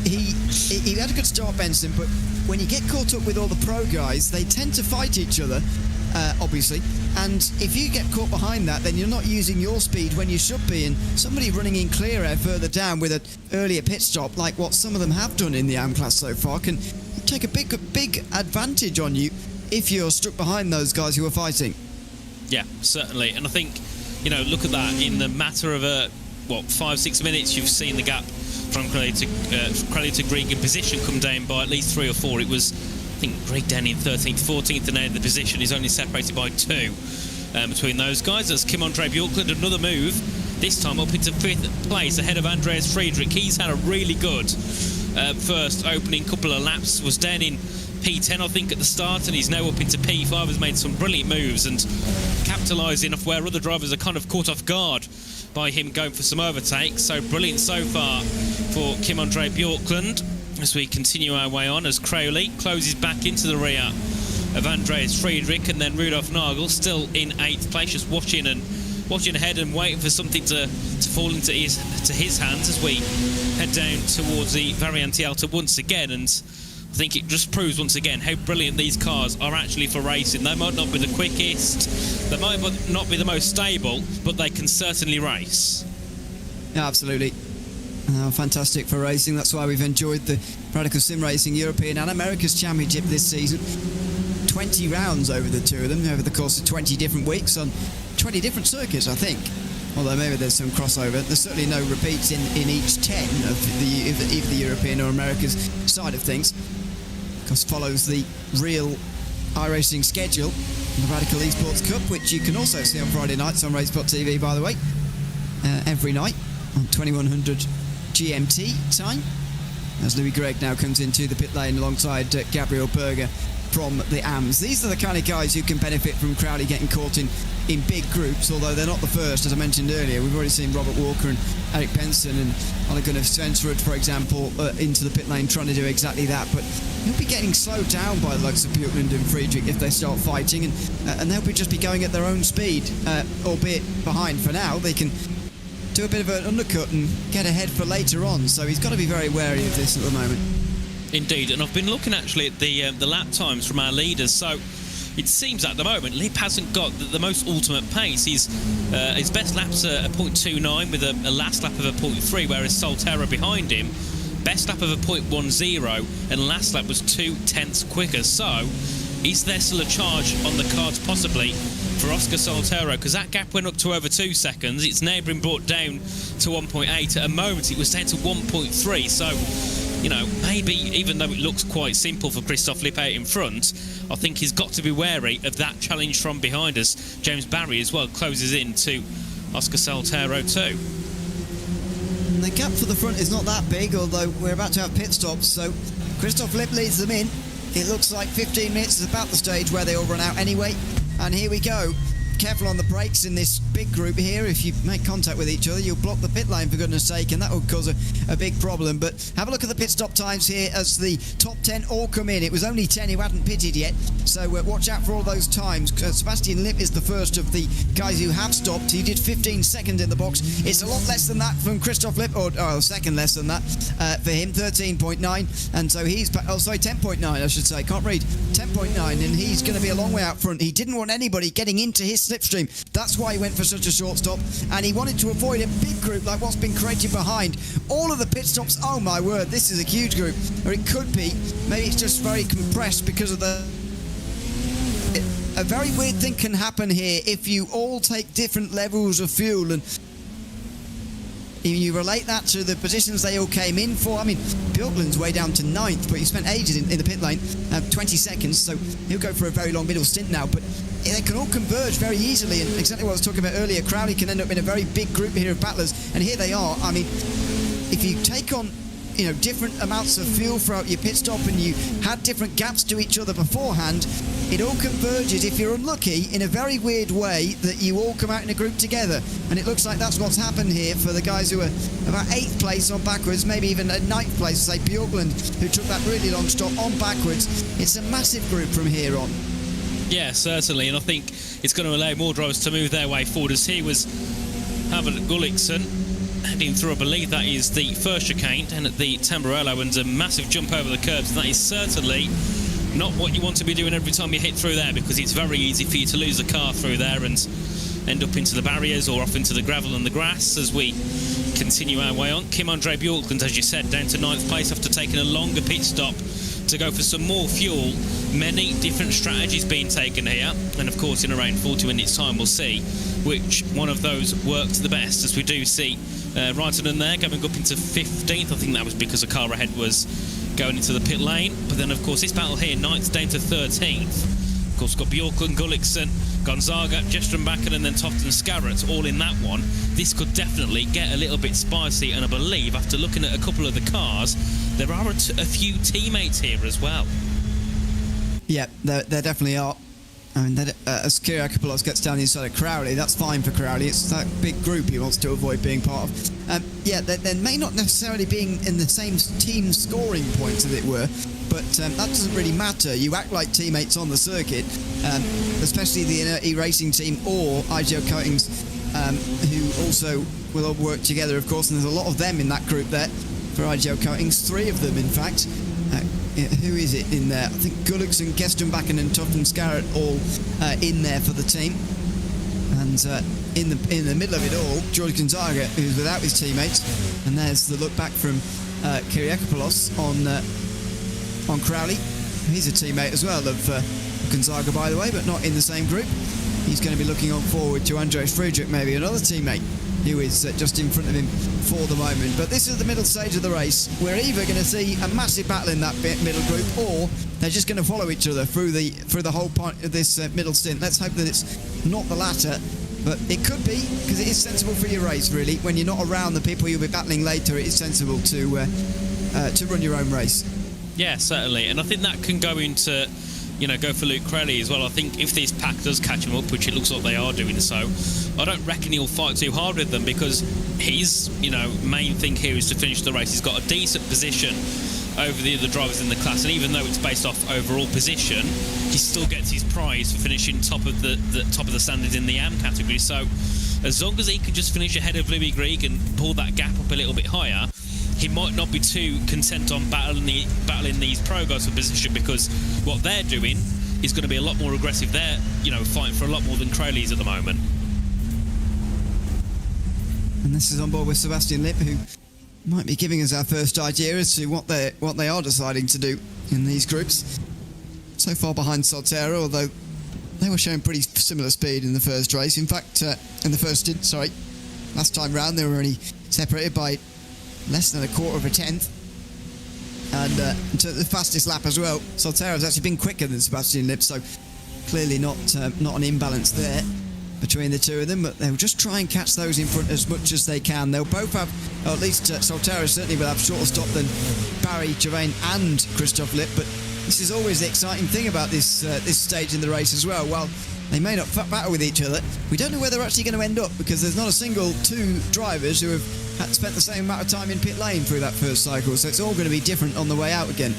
Speaker 2: He had a good start, Benson, but when you get caught up with all the pro guys, they tend to fight each other, obviously, and if you get caught behind that, then you're not using your speed when you should be, and somebody running in clear air further down with an earlier pit stop, like what some of them have done in the AM class so far, can take a big advantage on you if you're stuck behind those guys who are fighting.
Speaker 3: Yeah, certainly. And I think, look at that. In the matter of 5-6 minutes, you've seen the gap from Crowley to Greg in position come down by at least 3 or 4. It was, I think, Greg down in 13th, 14th, and now the position is only separated by 2 between those guys. As Kim-Andre Bjorklund, another move, this time up into 5th place ahead of Andreas Friedrich. He's had a really good first opening couple of laps, was down in P10 I think at the start, and he's now up into P5, has made some brilliant moves and capitalising off where other drivers are kind of caught off guard by him going for some overtakes. So brilliant so far for Kim-Andre Bjorklund as we continue our way on, as Crowley closes back into the rear of Andreas Friedrich, and then Rudolf Nagel still in 8th place, just watching ahead and waiting for something to fall into his hands as we head down towards the Variante Alta once again. And I think it just proves once again how brilliant these cars are actually for racing. They might not be the quickest, they might not be the most stable, but they can certainly race.
Speaker 2: Yeah, absolutely. Fantastic for racing. That's why we've enjoyed the Radical Sim Racing European and America's Championship this season. 20 rounds over the two of them, over the course of 20 different weeks on 20 different circuits, I think. Although maybe there's some crossover. There's certainly no repeats in each 10 of either the European or America's side of things. Because follows the real iRacing schedule, the Radical Esports Cup, which you can also see on Friday nights on RaceSpotTV, by the way, every night on 2100 GMT time. as Louis Gregg now comes into the pit lane alongside Gabriel Berger from the AMS. These are the kind of guys who can benefit from Crowley getting caught in big groups, although they're not the first. As I mentioned earlier, we've already seen Robert Walker and Eric Benson and Ole Gunnar Svensrud, for example, into the pit lane trying to do exactly that, but he'll be getting slowed down by the likes of Björklund and Friedrich if they start fighting, and they'll just be going at their own speed, albeit behind for now. They can do a bit of an undercut and get ahead for later on, so he's got to be very wary of this at the moment.
Speaker 3: Indeed, and I've been looking actually at the lap times from our leaders, so it seems at the moment Lip hasn't got the most ultimate pace. His best lap's a 0.29 with a last lap of a 0.3, whereas Solterra behind him, best lap of a 0.10 and last lap was 0.2 quicker. So is there still a charge on the cards possibly for Oscar Solterra? Because that gap went up to over 2 seconds. It's now been brought down to 1.8. At a moment it was down to 1.3. So, you know, maybe even though it looks quite simple for Christoph Lipp out in front, I think he's got to be wary of that challenge from behind us. James Barry as well closes in to Oscar Solterra too.
Speaker 2: And the gap for the front is not that big, although we're about to have pit stops, so Christoph Lipp leads them in. It looks like 15 minutes is about the stage where they all run out anyway, and here we go. Careful on the brakes in this big group here. If you make contact with each other, you'll block the pit lane, for goodness sake, and that will cause a big problem. But have a look at the pit stop times here as the top 10 all come in. It was only 10 who hadn't pitted yet, so watch out for all those times. Sebastian Lipp is the first of the guys who have stopped. He did 15 seconds in the box. It's a lot less than that from Christoph Lipp, or second less than that for him, 13.9. And so he's, 10.9 I should say, can't read, 10.9, and he's going to be a long way out front. He didn't want anybody getting into his slipstream. That's why he went for such a short stop, and he wanted to avoid a big group like what's been created behind. All of the pit stops, oh my word, this is a huge group. Or it could be, maybe it's just very compressed because of a very weird thing can happen here if you all take different levels of fuel, and you relate that to the positions they all came in for. I mean, Björklund's way down to 9th, but he spent ages in the pit lane, 20 seconds, so he'll go for a very long middle stint now, but they can all converge very easily, and exactly what I was talking about earlier, Crowley can end up in a very big group here of battlers, and here they are. I mean, if you take on, you know, different amounts of fuel throughout your pit stop and you had different gaps to each other beforehand, it all converges, if you're unlucky, in a very weird way that you all come out in a group together, and it looks like that's what's happened here for the guys who are about 8th place on backwards, maybe even at 9th place, say Björklund, who took that really long stop on backwards. It's a massive group from here on.
Speaker 3: Yeah, certainly, and I think it's going to allow more drivers to move their way forward, as here was Havard Gullikson heading through, I believe that is the first chicane, and at the Tamburello, and a massive jump over the curbs. That is certainly not what you want to be doing every time you hit through there, because it's very easy for you to lose the car through there and end up into the barriers or off into the gravel and the grass as we continue our way on. Kim Andre Björklund, as you said, down to 9th place after taking a longer pit stop to go for some more fuel. Many different strategies being taken here, and of course in around 40 minutes time we'll see which one of those worked the best, as we do see Reitonen there going up into 15th. I think that was because a car ahead was going into the pit lane, but then of course this battle here, 9th down to 13th. Of course, got Björklund, Gullikson, Gonzaga, Gestrembakken, and then Tofton Scarrett all in that one. This could definitely get a little bit spicy, and I believe after looking at a couple of the cars, there are a few teammates here as well.
Speaker 2: Yeah, there definitely are. I mean, as Kyriakopoulos gets down the inside of Crowley, that's fine for Crowley. It's that big group he wants to avoid being part of. Yeah, they may not necessarily be in the same team scoring points, as it were, but that doesn't really matter. You act like teammates on the circuit, especially the iRacing team or IGL Coatings, who also will all work together, of course, and there's a lot of them in that group there for IGL Coatings, 3 of them, in fact. Who is it in there? I think Gullikson, Gestrembakken and Tofton Scarrett all in there for the team. And in the middle of it all, George Gonzaga, who's without his teammates. And there's the look back from Kyriakopoulos on Crowley. He's a teammate as well of Gonzaga, by the way, but not in the same group. He's going to be looking on forward to Andreas Friedrich, maybe another teammate who is just in front of him for the moment. But this is the middle stage of the race. We're either going to see a massive battle in that middle group, or they're just going to follow each other through the whole part of this middle stint. Let's hope that it's not the latter, but it could be, because it is sensible for your race, really. When you're not around the people you'll be battling later, it is sensible to to run your own race.
Speaker 3: Yeah, certainly. And I think that can go into, go for Luke Crowley as well. I think if this pack does catch him up, which it looks like they are doing so, I don't reckon he'll fight too hard with them, because his, main thing here is to finish the race. He's got a decent position over the other drivers in the class, and even though it's based off overall position, he still gets his prize for finishing top of the top of the standings in the AM category. So as long as he can just finish ahead of Louis Grieg and pull that gap up a little bit higher, he might not be too content on battling these pro guys for position, because what they're doing is going to be a lot more aggressive. They're fighting for a lot more than Crowley's at the moment.
Speaker 2: And this is on board with Sebastian Lipp, who might be giving us our first idea as to what they are deciding to do in these groups. So far behind Soltero, although they were showing pretty similar speed in the first race. In fact, in the first stint, last time round they were only separated by less than a quarter of a tenth. And to the fastest lap as well, Soltero's actually been quicker than Sebastian Lipp, so clearly not an imbalance there between the two of them, but they'll just try and catch those in front as much as they can. They'll both have, or at least Soltero certainly will have shorter stop than Barry, Gervain and Christophe Lipp, but this is always the exciting thing about this stage in the race as well. While they may not battle with each other, we don't know where they're actually going to end up, because there's not a single two drivers who have spent the same amount of time in pit lane through that first cycle, so it's all going to be different on the way out again.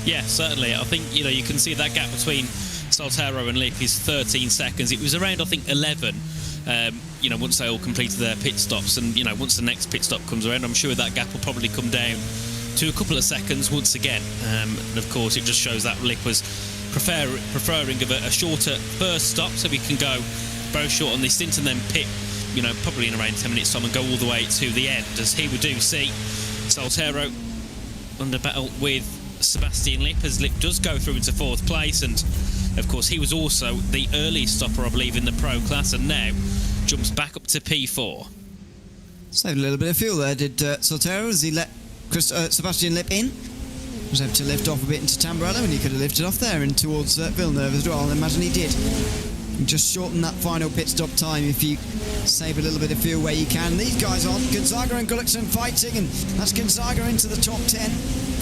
Speaker 3: Yeah, certainly. I think, you can see that gap between Soltero and Lipp is 13 seconds. It was around, I think, 11, once they all completed their pit stops. And, once the next pit stop comes around, I'm sure that gap will probably come down to a couple of seconds once again. And, of course, it just shows that Lipp was preferring of a shorter first stop, so we can go very short on this stint and then pit, probably in around 10 minutes' time and go all the way to the end. As here we do see Soltero under battle with Sebastian Lipp, as Lipp does go through into fourth place, and of course he was also the early stopper, I believe, in the pro class, and now jumps back up to P4.
Speaker 2: Saved a little bit of fuel there, did Soltero, as he let Sebastian Lipp in. Was able to lift off a bit into Tamburello, and he could have lifted off there and towards Villeneuve as well. I imagine he did. And just shorten that final pit stop time if you save a little bit of fuel where you can. These guys on, Gonzaga and Gullikson fighting, and that's Gonzaga into the top 10.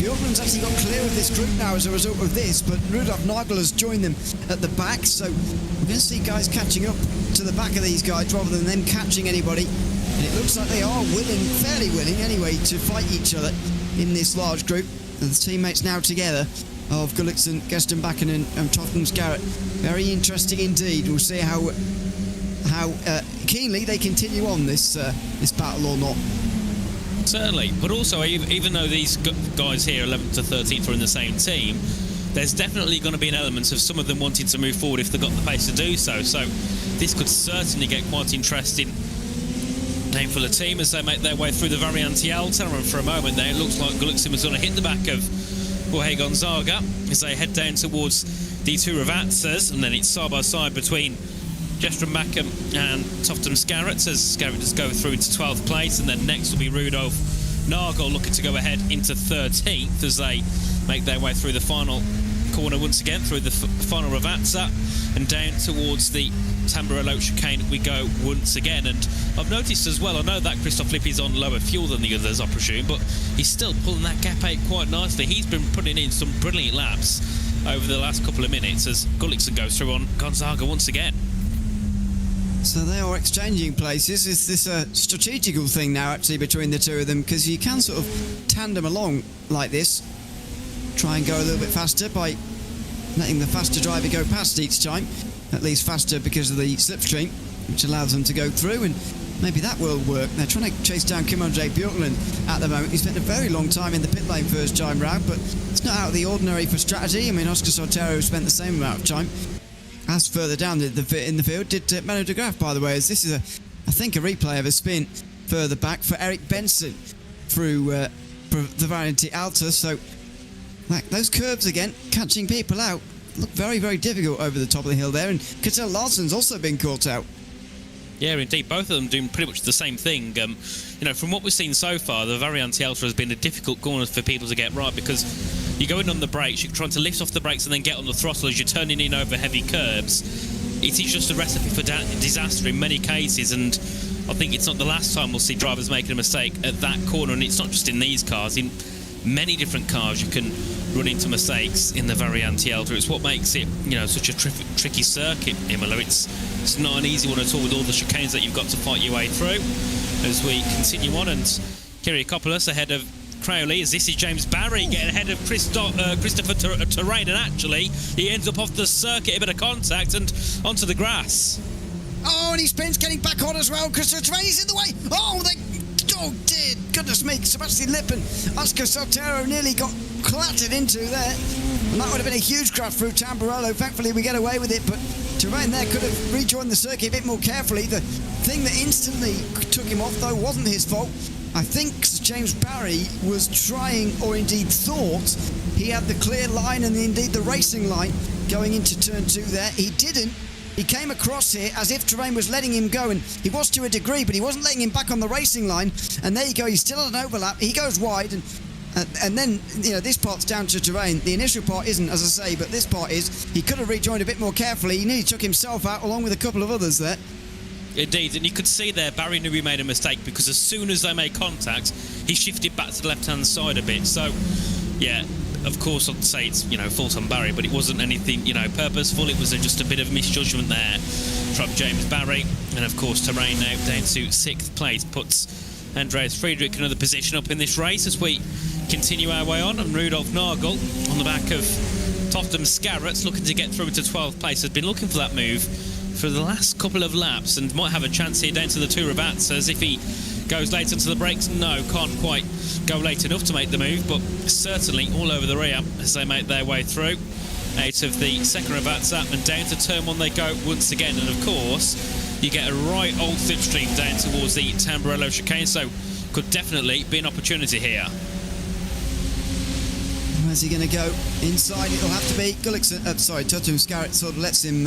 Speaker 2: Bjorkman's actually got clear of this group now as a result of this, but Rudolf Nagel has joined them at the back, so we're going to see guys catching up to the back of these guys rather than them catching anybody. And it looks like they are fairly willing anyway, to fight each other in this large group. And the teammates now together of Gullikson, Gestenbakken and Totten Scarrett. Very interesting indeed. We'll see how keenly they continue on this battle or not.
Speaker 3: Certainly, but also even though these guys here, 11th to 13th, are in the same team, there's definitely going to be an element of some of them wanting to move forward if they've got the pace to do so. So this could certainly get quite interesting name for the team as they make their way through the Variante Alta. And for a moment there, it looks like Gullikson was going to hit the back of Jorge Gonzaga as they head down towards the two Ravazzas, and then it's side by side between Gestenbakken and Totten Scarrett as Scarrett just go through into 12th place, and then next will be Rudolf Nagel looking to go ahead into 13th as they make their way through the final corner once again, through the final Ravazza, and down towards the Tamburello chicane we go once again. And I've noticed as well, I know that Christophe Lipp is on lower fuel than the others, I presume, but he's still pulling that gap out quite nicely. He's been putting in some brilliant laps over the last couple of minutes as Gullikson goes through on Gonzaga once again.
Speaker 2: So they are exchanging places. Is this a strategical thing now actually between the two of them? Because you can sort of tandem along like this, try and go a little bit faster by letting the faster driver go past each time, at least faster because of the slipstream, which allows them to go through, and maybe that will work. They're trying to chase down Kim-Andre Bjorklund at the moment. He spent a very long time in the pit lane first time round, but it's not out of the ordinary for strategy. I mean, Oscar Soltero spent the same amount of time as further down in the field did Manu de Graaf, by the way, as this is I think a replay of a spin further back for Eric Benson through the Variante Alta. So like those curves again, catching people out, look very, very difficult over the top of the hill there, and Cattell Larson's also been caught out.
Speaker 3: Yeah, indeed, both of them doing pretty much the same thing. From what we've seen so far, the Variante Alta has been a difficult corner for people to get right, because you go in on the brakes, you're trying to lift off the brakes and then get on the throttle as you're turning in over heavy curbs. It is just a recipe for disaster in many cases, and I think it's not the last time we'll see drivers making a mistake at that corner, and it's not just in these cars. In many different cars, you can run into mistakes in the Variante Alta. It's what makes it, such a tricky circuit, Imola. It's not an easy one at all with all the chicanes that you've got to fight your way through. As we continue on, and Kyriakopoulos ahead of Crowley, as this is James Barry getting ahead of Christopher Terrain, and actually he ends up off the circuit, a bit of contact and onto the grass.
Speaker 2: Oh, and he spins, getting back on as well. Christopher Terrain is in the way. Oh, dear goodness me, Sebastian Lipp and Oscar Sotero nearly got clattered into there, and that would have been a huge crash through Tamburello. Thankfully we get away with it, but Terrain there could have rejoined the circuit a bit more carefully. The thing that instantly took him off, though, wasn't his fault. I think James Barry was trying, or indeed thought, he had the clear line and indeed the racing line going into turn 2 there. He didn't. He came across here as if Terrain was letting him go, and he was to a degree, but he wasn't letting him back on the racing line. And there you go, he's still at an overlap. He goes wide, and then, this part's down to Terrain. The initial part isn't, as I say, but this part is. He could have rejoined a bit more carefully. He nearly took himself out along with a couple of others there.
Speaker 3: Indeed, and you could see there Barry knew he made a mistake, because as soon as they made contact, he shifted back to the left-hand side a bit. So, yeah, of course, I'd say it's, fault on Barry, but it wasn't anything, purposeful. It was just a bit of misjudgment there from James Barry. And, of course, Terrain now down to 6th place puts Andreas Friedrich another position up in this race as we continue our way on. And Rudolf Nagel on the back of Toftum Scarrett's looking to get through to 12th place. Has been looking for that move for the last couple of laps and might have a chance here down to the two Ravazzas. If he goes late into the brakes, no, can't quite go late enough to make the move, but certainly all over the rear as they make their way through. Out of the second Ravazza and down to turn 1 they go once again, and of course you get a right old slipstream down towards the Tamburello chicane, so could definitely be an opportunity here.
Speaker 2: Where's he going to go? Inside it'll have to be Gullickson. Toftum Scarrett sort of lets him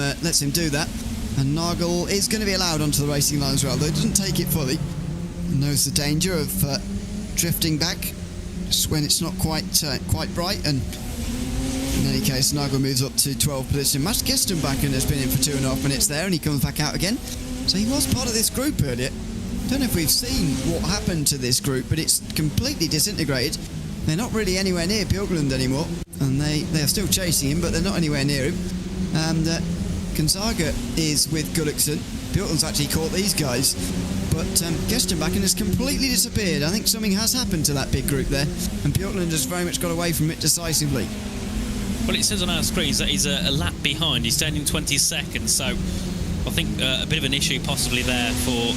Speaker 2: do that, and Nagel is going to be allowed onto the racing line as well, though he doesn't take it fully. Knows the danger of drifting back just when it's not quite bright, and in any case Nagel moves up to 12th position. Mats Gestenbakken has been in for 2.5 minutes there, and he comes back out again, so he was part of this group earlier. Don't know if we've seen what happened to this group, but it's completely disintegrated. They're not really anywhere near Björklund anymore, and they're still chasing him, but they're not anywhere near him. And Gonzaga is with Gullickson. Björklund's actually caught these guys, but Gestenbakken has completely disappeared. I think something has happened to that big group there, and Björklund has very much got away from it decisively.
Speaker 3: Well, it says on our screens that he's a lap behind. He's standing 22nd, so I think a bit of an issue possibly there for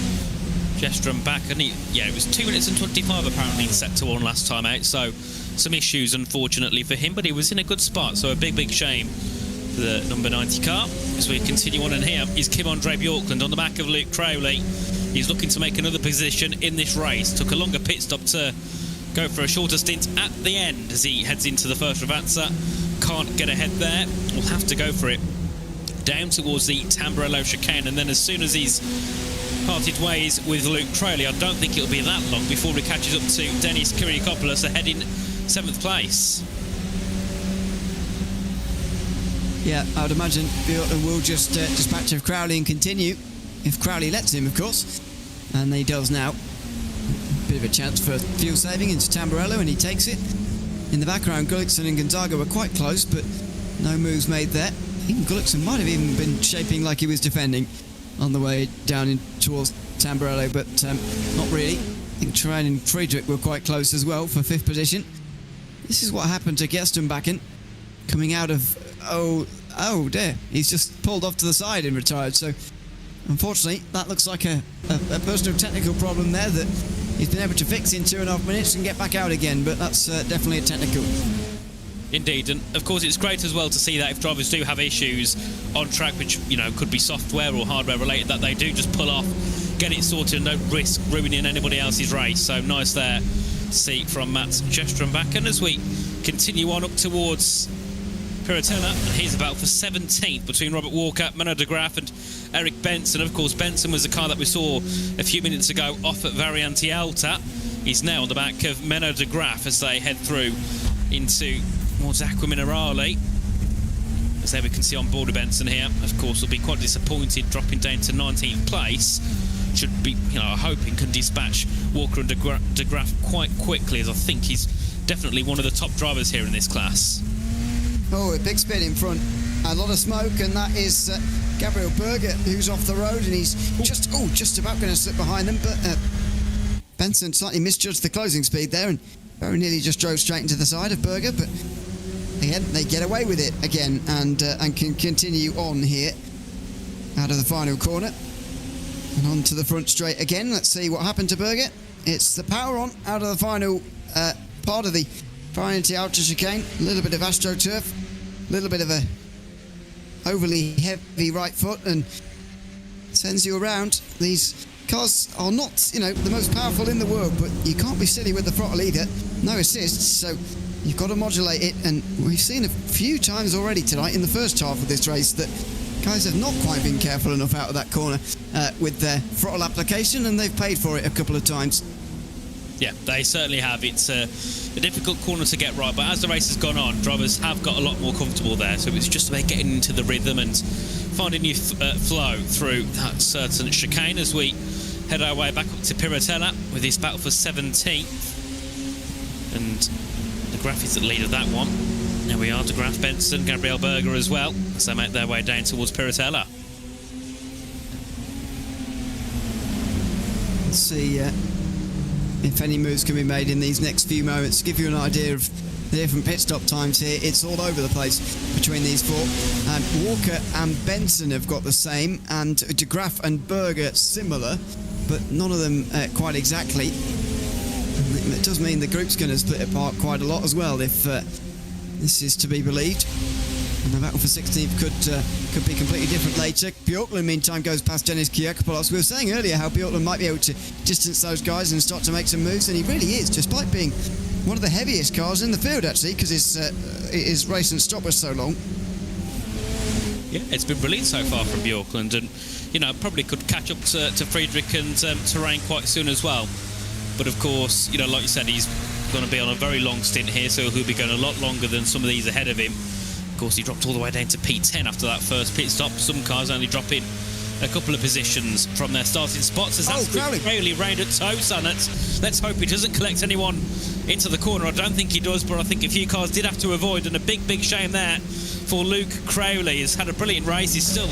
Speaker 3: Gestenbakken. It was 2 minutes and 25 apparently in sector 1 last time out, so some issues unfortunately for him, but he was in a good spot, so a big shame for the number 90 car. As we continue on, and here is Kim Andre Björklund on the back of Luke Crowley. He's looking to make another position in this race. Took a longer pit stop to go for a shorter stint at the end as he heads into the first Ravazza. Can't get ahead there. We'll have to go for it down towards the Tamburello chicane, and then as soon as he's parted ways with Luke Crowley, I don't think it'll be that long before he catches up to Dennis Kyriakopoulos ahead in 7th place.
Speaker 2: Yeah, I would imagine Björklund will just dispatch of Crowley and continue, if Crowley lets him, of course, and he does now. Bit of a chance for fuel saving into Tamburello, and he takes it. In the background, Gullickson and Gonzaga were quite close, but no moves made there. Even Gullickson might have even been shaping like he was defending on the way down in towards Tamburello, but not really. I think Terrain and Friedrich were quite close as well for 5th position. This is what happened to Gestenbakken coming out of... Oh dear, he's just pulled off to the side and retired, so unfortunately that looks like a personal technical problem there that he's been able to fix in 2.5 minutes and get back out again, but that's definitely a technical.
Speaker 3: Indeed, and of course it's great as well to see that if drivers do have issues on track, which could be software or hardware related, that they do just pull off, get it sorted and don't risk ruining anybody else's race. So nice there to see from Mats Gestenbakken. As we continue on up towards Piratella, he's about for 17th between Robert Walker, Menno de Graaf and Eric Benson. Of course, Benson was the car that we saw a few minutes ago off at Variante Alta. He's now on the back of Menno de Graaf as they head through into towards Aqua Minerale. As there we can see on board of Benson here, of course, will be quite disappointed dropping down to 19th place. Should be, hoping can dispatch Walker and de Graaf quite quickly, as I think he's definitely one of the top drivers here in this class.
Speaker 2: Oh, a big spin in front. A lot of smoke, and that is Gabriel Berger, who's off the road, and he's just about going to slip behind them, but Benson slightly misjudged the closing speed there and very nearly just drove straight into the side of Berger, but again, they get away with it again and can continue on here out of the final corner and on to the front straight again. Let's see what happened to Berger. It's the power on out of the final part of the Priority Ultra Chicane. A little bit of AstroTurf, a little bit of a overly heavy right foot, and sends you around. These cars are not, the most powerful in the world, but you can't be silly with the throttle either. No assists, so you've got to modulate it, and we've seen a few times already tonight in the first half of this race that guys have not quite been careful enough out of that corner with their throttle application, and they've paid for it a couple of times.
Speaker 3: Yeah, they certainly have. It's a difficult corner to get right, but as the race has gone on, drivers have got a lot more comfortable there, so it's just about getting into the rhythm and finding new flow through that certain chicane as we head our way back up to Piratella with this battle for 17th. And the Graf is the lead of that one. There we are, De Graaf, Benson, Gabriel Berger as well, as they make their way down towards Piratella.
Speaker 2: Let's see if any moves can be made in these next few moments. To give you an idea of the different pit stop times here, it's all over the place between these four. Walker and Benson have got the same, and De Graaf and Berger similar, but none of them quite exactly. It does mean the group's going to split apart quite a lot as well if this is to be believed. And the battle for 16th could be completely different later. Bjorklund, meantime, goes past Dennis Kierkegaard. We were saying earlier how Bjorklund might be able to distance those guys and start to make some moves, and he really is, despite being one of the heaviest cars in the field, actually, because his race and stop was so long.
Speaker 3: Yeah, it's been brilliant so far from Bjorklund, and probably could catch up to Friedrich and Terrain quite soon as well. But of course, like you said, he's going to be on a very long stint here, so he'll be going a lot longer than some of these ahead of him. Of course, he dropped all the way down to P10 after that first pit stop. Some cars only dropping a couple of positions from their starting spots as that's Crowley round at Tosa. Let's hope he doesn't collect anyone into the corner. I don't think he does, but I think a few cars did have to avoid, and a big shame there for Luke Crowley. He's had a brilliant race. He's still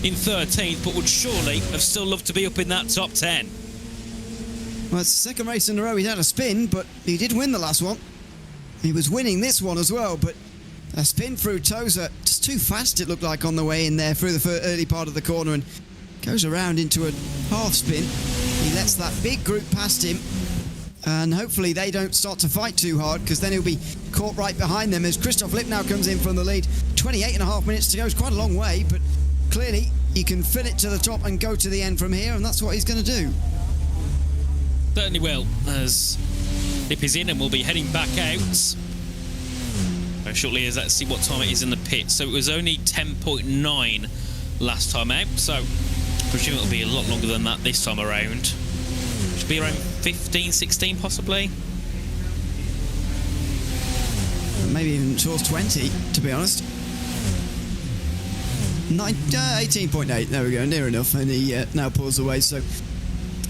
Speaker 3: in 13th, but would surely have still loved to be up in that top 10.
Speaker 2: Well, it's the second race in a row he's had a spin, but he did win the last one. He was winning this one as well, but a spin through Tosa, just too fast it looked like on the way in there through the early part of the corner, and goes around into a half spin. He lets that big group past him, and hopefully they don't start to fight too hard, because then he'll be caught right behind them as Christoph Lipp now comes in from the lead. 28.5 minutes to go is quite a long way, but clearly he can fill it to the top and go to the end from here, and that's what he's going to do.
Speaker 3: Certainly will, as Lipp is in and will be heading back out very shortly. As let's see what time it is in the pit. So it was only 10.9 last time out, so I presume it'll be a lot longer than that this time around. Should be around 15, 16 possibly.
Speaker 2: Maybe even towards 20, to be honest. 18.8, there we go, near enough, and he now pulls away, so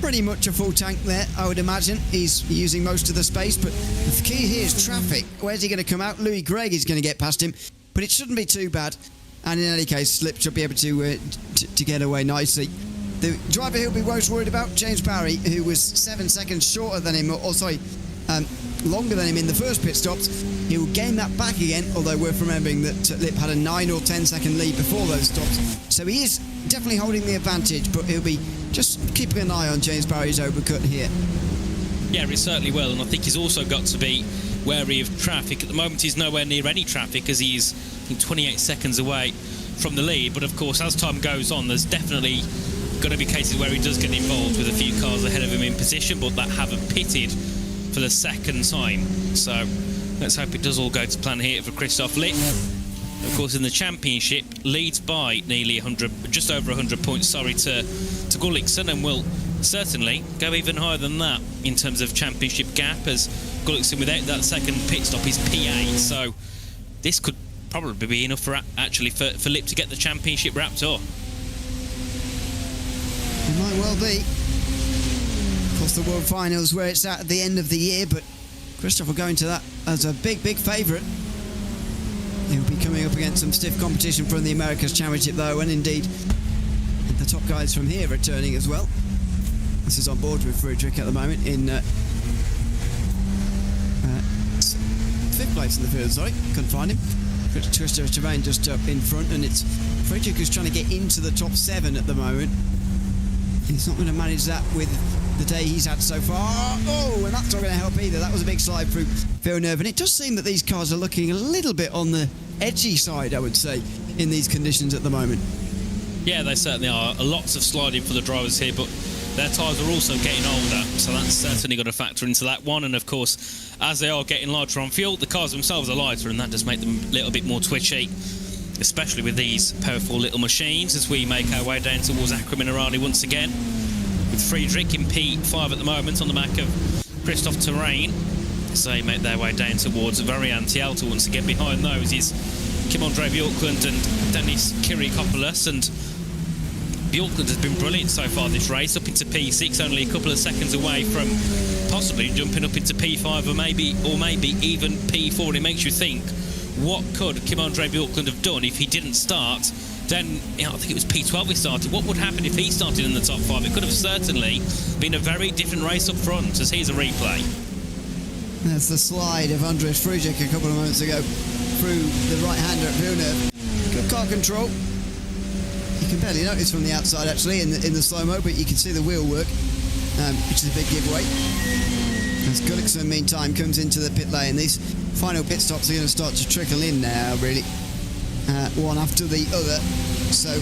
Speaker 2: pretty much a full tank there, I would imagine. He's using most of the space, but the key here is traffic. Where's he going to come out? Louis Gregg is going to get past him, but it shouldn't be too bad. And in any case, Lipp should be able to get away nicely. The driver he'll be most worried about, James Barry, who was 7 seconds shorter than him, longer than him in the first pit stops. He'll gain that back again, although worth remembering that Lipp had a 9 or 10 second lead before those stops. So he is definitely holding the advantage, but he'll be just keeping an eye on James Barry's overcut here.
Speaker 3: Yeah, he certainly will, and I think he's also got to be wary of traffic. At the moment, he's nowhere near any traffic as he's 28 seconds away from the lead, but of course, as time goes on, there's definitely going to be cases where he does get involved with a few cars ahead of him in position, but that haven't pitted for the second time. So let's hope it does all go to plan here for Christoph Lipp. Of course, in the championship, leads by nearly 100, just over 100 points, to Gullikson, and will certainly go even higher than that in terms of championship gap, as Gullikson, without that second pit stop, is P8. So this could probably be enough for Lipp to get the championship wrapped up.
Speaker 2: It might well be. Of course, the World Finals where it's at the end of the year, but Christoph will go into that as a big favourite. He'll be coming up against some stiff competition from the Americas Championship though, and indeed the top guys from here returning as well. This is on board with Friedrich at the moment in 5th place in the field, sorry, couldn't find him. Christopher Trevane just up in front, and it's Friedrich who's trying to get into the top 7 at the moment. He's not going to manage that with the day he's had so far. Oh, and that's not going to help either. That was a big slide through Villeneuve, and it does seem that these cars are looking a little bit on the edgy side, I would say, in these conditions at the moment.
Speaker 3: Yeah, they certainly are. Lots of sliding for the drivers here, but their tyres are also getting older, so that's certainly got to factor into that one. And of course, as they are getting larger on fuel, the cars themselves are lighter, and that does make them a little bit more twitchy, especially with these powerful little machines as we make our way down towards Acqua Minerale once again, with Friedrich in P5 at the moment on the back of Christophe Terrain as they make their way down towards Variante Alta once again. Behind those is Kim-Andre Bjorklund and Dennis Kirikopoulos, and Bjorklund has been brilliant so far this race, up into P6, only a couple of seconds away from possibly jumping up into P5 or maybe even P4. And it makes you think, what could Kim-Andre Bjorklund have done if he didn't start? Then, I think it was P12 he started. What would happen if he started in the top 5? It could have certainly been a very different race up front, as here's a replay.
Speaker 2: That's the slide of Andres Friedrich a couple of moments ago through the right-hander at Villeneuve. Good car control. You can barely notice from the outside, actually, in the slow-mo, but you can see the wheel work, which is a big giveaway. As Gullikson, meantime, comes into the pit lane. These final pit stops are going to start to trickle in now, really, one after the other. So,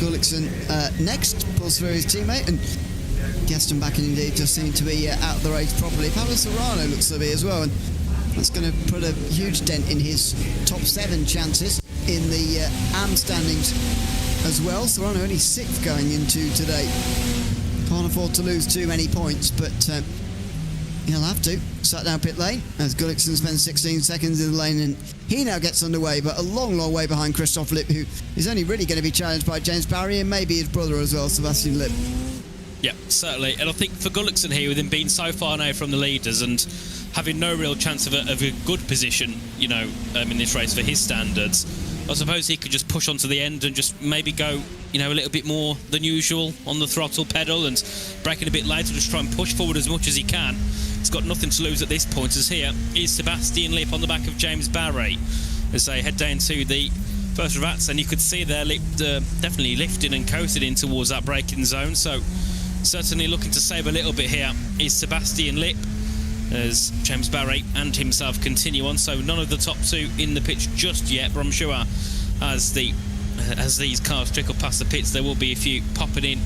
Speaker 2: Gullikson next pulls through his teammate, and Gaston back in indeed just seemed to be out of the race properly. Pablo Serrano looks to be as well, and that's going to put a huge dent in his top 7 chances in the AM standings as well. Serrano only 6th going into today. Can't afford to lose too many points, but he'll have to. Sat down pit lane as Gullikson spends 16 seconds in the lane, and he now gets underway, but a long way behind Christophe Lipp, who is only really going to be challenged by James Barry and maybe his brother as well, Sebastian Lipp.
Speaker 3: Yeah, certainly. And I think for Gullikson here, with him being so far now from the leaders and having no real chance of a good position, in this race for his standards, I suppose he could just push onto the end and just maybe go, a little bit more than usual on the throttle pedal and braking a bit later, just try and push forward as much as he can. He's got nothing to lose at this point, as here is Sebastian Lipp on the back of James Barry as they head down to the first Ravats, and you could see their Lipp definitely lifting and coasting in towards that braking zone. So certainly looking to save a little bit here is Sebastian Lipp as James Barry and himself continue on. So none of the top 2 in the pitch just yet, but I'm sure as these cars trickle past the pits, there will be a few popping in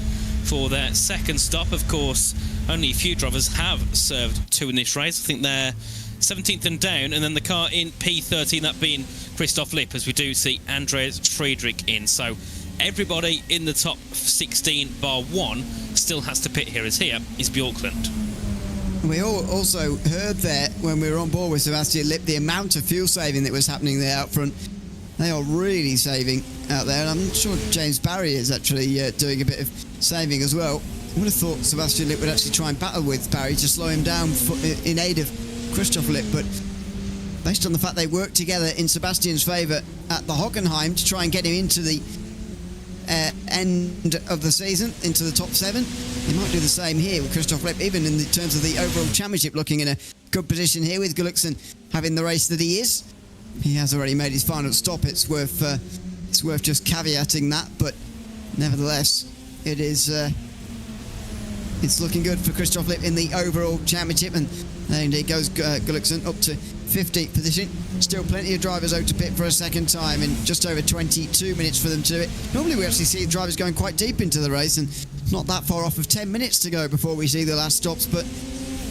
Speaker 3: for their second stop. Of course, only a few drivers have served 2 in this race. I think they're 17th and down, and then the car in P13, that being Christophe Lipp, as we do see Andreas Friedrich in. So everybody in the top 16 bar 1 still has to pit here, as here is Bjorklund.
Speaker 2: We all also heard there when we were on board with Sebastian Lipp the amount of fuel saving that was happening there out front. They are really saving out there, and I'm sure James Barry is actually doing a bit of saving as well. I would have thought Sebastian Lipp would actually try and battle with Barry to slow him down in aid of Christophe Lipp, but based on the fact they worked together in Sebastian's favour at the Hockenheim to try and get him into the end of the season, into the top 7, they might do the same here with Christophe Lipp, even in the terms of the overall championship, looking in a good position here with Gullikson having the race that he is. He has already made his final stop. It's worth just caveating that, but nevertheless, it is it's looking good for Christophe Lipp in the overall championship, and there indeed goes Gullikson up to 15th position. Still plenty of drivers out to pit for a second time in just over 22 minutes for them to do it. Normally we actually see drivers going quite deep into the race, and not that far off of 10 minutes to go before we see the last stops, but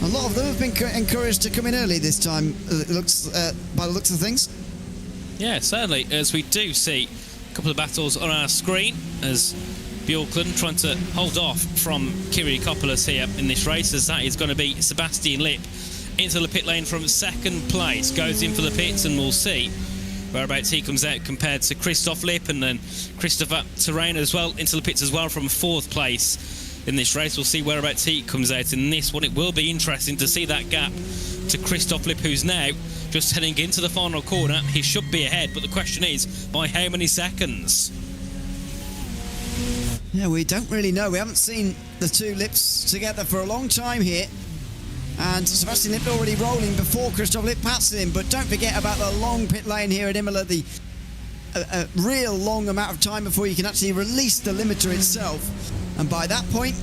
Speaker 2: a lot of them have been encouraged to come in early this time, it looks by the looks of things.
Speaker 3: Yeah, certainly, as we do see a couple of battles on our screen, as Bjorklund trying to hold off from Kirikopoulos here in this race, as that is going to be Sebastian Lipp into the pit lane from 2nd place, goes in for the pits, and we'll see whereabouts he comes out compared to Christophe Lipp, and then Christopher Terrain as well into the pits as well from 4th place in this race. We'll see whereabouts he comes out in this one. It will be interesting to see that gap to Christoph Lipp, who's now just heading into the final corner. He should be ahead, but the question is, by how many seconds?
Speaker 2: Yeah, we don't really know. We haven't seen the two Lips together for a long time here. And Sebastian Lipp already rolling before Christoph Lipp passes him. But don't forget about the long pit lane here at Imola, the a real long amount of time before you can actually release the limiter itself. And by that point,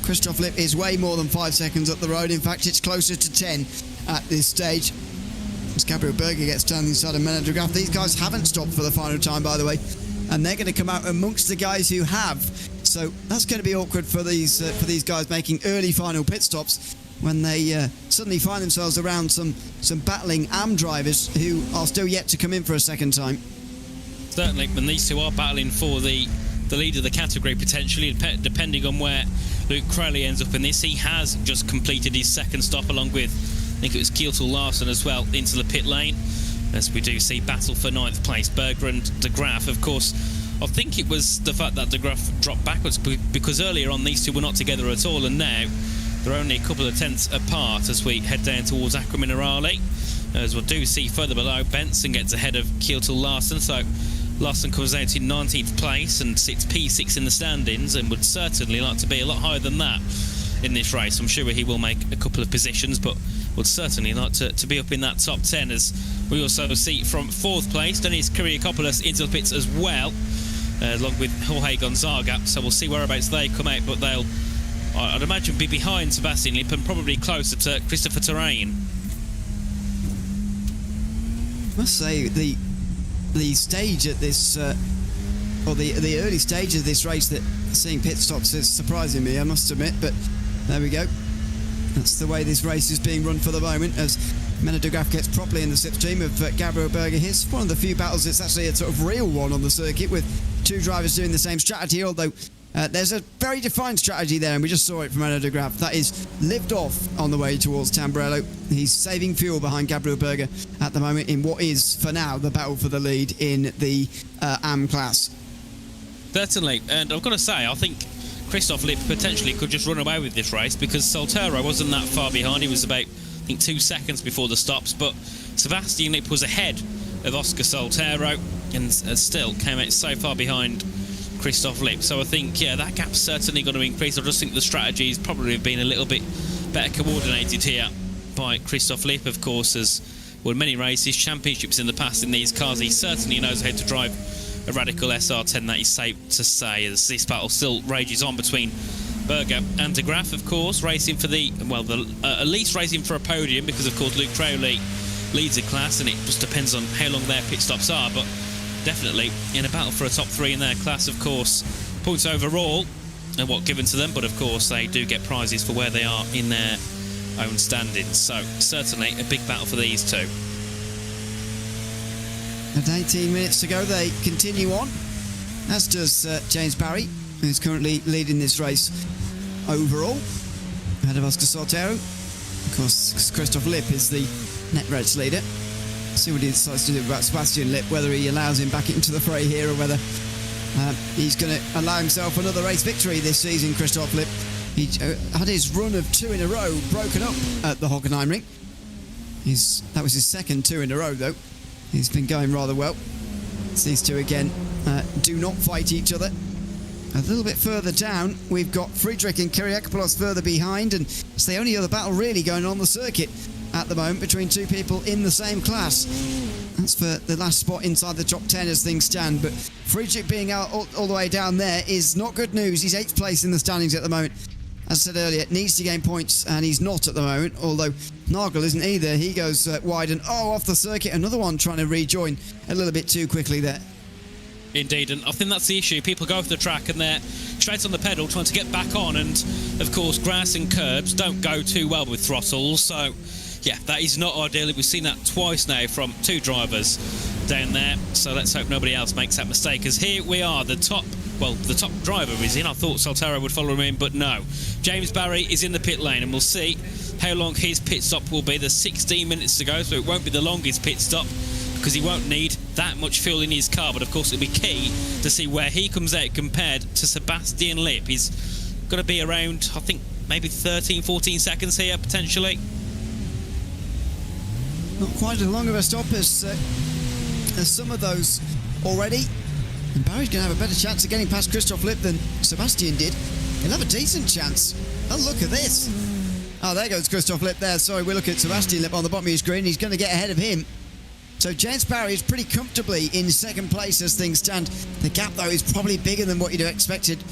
Speaker 2: Christoph Lipp is way more than 5 seconds up the road. In fact, it's closer to 10 at this stage. As Gabriel Berger gets down inside of Mena de Graaf. These guys haven't stopped for the final time, by the way. And they're going to come out amongst the guys who have. So that's going to be awkward for these guys making early final pit stops when they suddenly find themselves around some battling AM drivers who are still yet to come in for a second time.
Speaker 3: Certainly, and these two are battling for the lead of the category potentially, depending on where Luke Crowley ends up in this. He has just completed his second stop along with, I think it was Kjetil Larsen as well, into the pit lane. As we do see battle for 9th place, Berger and de Graaf. Of course, I think it was the fact that de Graaf dropped backwards, because earlier on these two were not together at all, and now they're only a couple of tenths apart as we head down towards Acqua Minerale. As we'll do see further below, Benson gets ahead of Kjetil Larsen, so Larsen comes out in 19th place and sits P6 in the standings, and would certainly like to be a lot higher than that in this race. I'm sure he will make a couple of positions, but would certainly like to be up in that top 10. As we also see from 4th place, Denis Kyriakopoulos into the pits as well, along with Jorge Gonzaga. So we'll see whereabouts they come out, but they'll, I'd imagine, be behind Sebastian Lipp and probably closer to Christopher Terrain.
Speaker 2: I must say, the stage at this, or the early stage of this race, that seeing pit stops is surprising me, I must admit, but there we go. That's the way this race is being run for the moment, as Mena de Graaf gets properly in the slipstream of Gabriel Berger. Here's one of the few battles that's actually a sort of real one on the circuit, with two drivers doing the same strategy, although there's a very defined strategy there, and we just saw it from Mena de Graaf. That is lived off on the way towards Tamburello. He's saving fuel behind Gabriel Berger at the moment in what is, for now, the battle for the lead in the AM class.
Speaker 3: Certainly, and I've got to say, I think Christoph Lipp potentially could just run away with this race, because Soltero wasn't that far behind. He was about, I think, 2 seconds before the stops, but Sebastian Lipp was ahead of Oscar Soltero and still came out so far behind Christoph Lipp. So I think, yeah, that gap's certainly going to increase. I just think the strategy's probably been a little bit better coordinated here by Christoph Lipp, of course, as won many races, championships in the past in these cars. He certainly knows how to drive a Radical SR10, that is safe to say, as this battle still rages on between Berger and de Graaf, of course, racing for the, well, at least racing for a podium, because, of course, Luke Crowley leads the class, and it just depends on how long their pit stops are, but definitely in a battle for a top 3 in their class, of course. Points overall are what given to them, but, of course, they do get prizes for where they are in their own standings, so certainly a big battle for these two.
Speaker 2: At 18 minutes to go, they continue on, as does James Barry, who's currently leading this race overall, ahead of Oscar Soltero. Of course, Christoph Lipp is the NetReds leader. See what he decides to do about Sebastian Lipp, whether he allows him back into the fray here, or whether he's going to allow himself another race victory this season. Christoph Lipp, he had his run of 2 in a row broken up at the Hockenheimring. That was his second 2 in a row, though. He's been going rather well. These two again do not fight each other. A little bit further down, we've got Friedrich and Kyriakopoulos further behind, and it's the only other battle really going on the circuit at the moment between two people in the same class. That's for the last spot inside the top 10 as things stand, but Friedrich being out all the way down there is not good news. He's 8th place in the standings at the moment. As I said earlier, needs to gain points, and he's not at the moment, although Nagel isn't either. He goes wide and off the circuit. Another one trying to rejoin a little bit too quickly there.
Speaker 3: Indeed, and I think that's the issue. People go off the track and they're straight on the pedal trying to get back on, and of course grass and curbs don't go too well with throttles, so yeah, that is not ideal. We've seen that twice now from 2 drivers down there, so let's hope nobody else makes that mistake, as here we are, the top driver is in. I thought Soltero would follow him in, but no. James Barry is in the pit lane, and we'll see how long his pit stop will be. There's 16 minutes to go, so it won't be the longest pit stop, because he won't need that much fuel in his car, but of course it'll be key to see where he comes out compared to Sebastian Lipp. He's going to be around, I think, maybe 13, 14 seconds here, potentially.
Speaker 2: Not quite as long of a stop as some of those already. And Barry's going to have a better chance of getting past Christoph Lipp than Sebastian did. He'll have a decent chance. Oh, look at this. Oh, there goes Christoph Lipp there. Sorry, we're looking at Sebastian Lipp on the bottom of your screen. He's going to get ahead of him. So James Barry is pretty comfortably in second place as things stand. The gap, though, is probably bigger than what you'd have expected.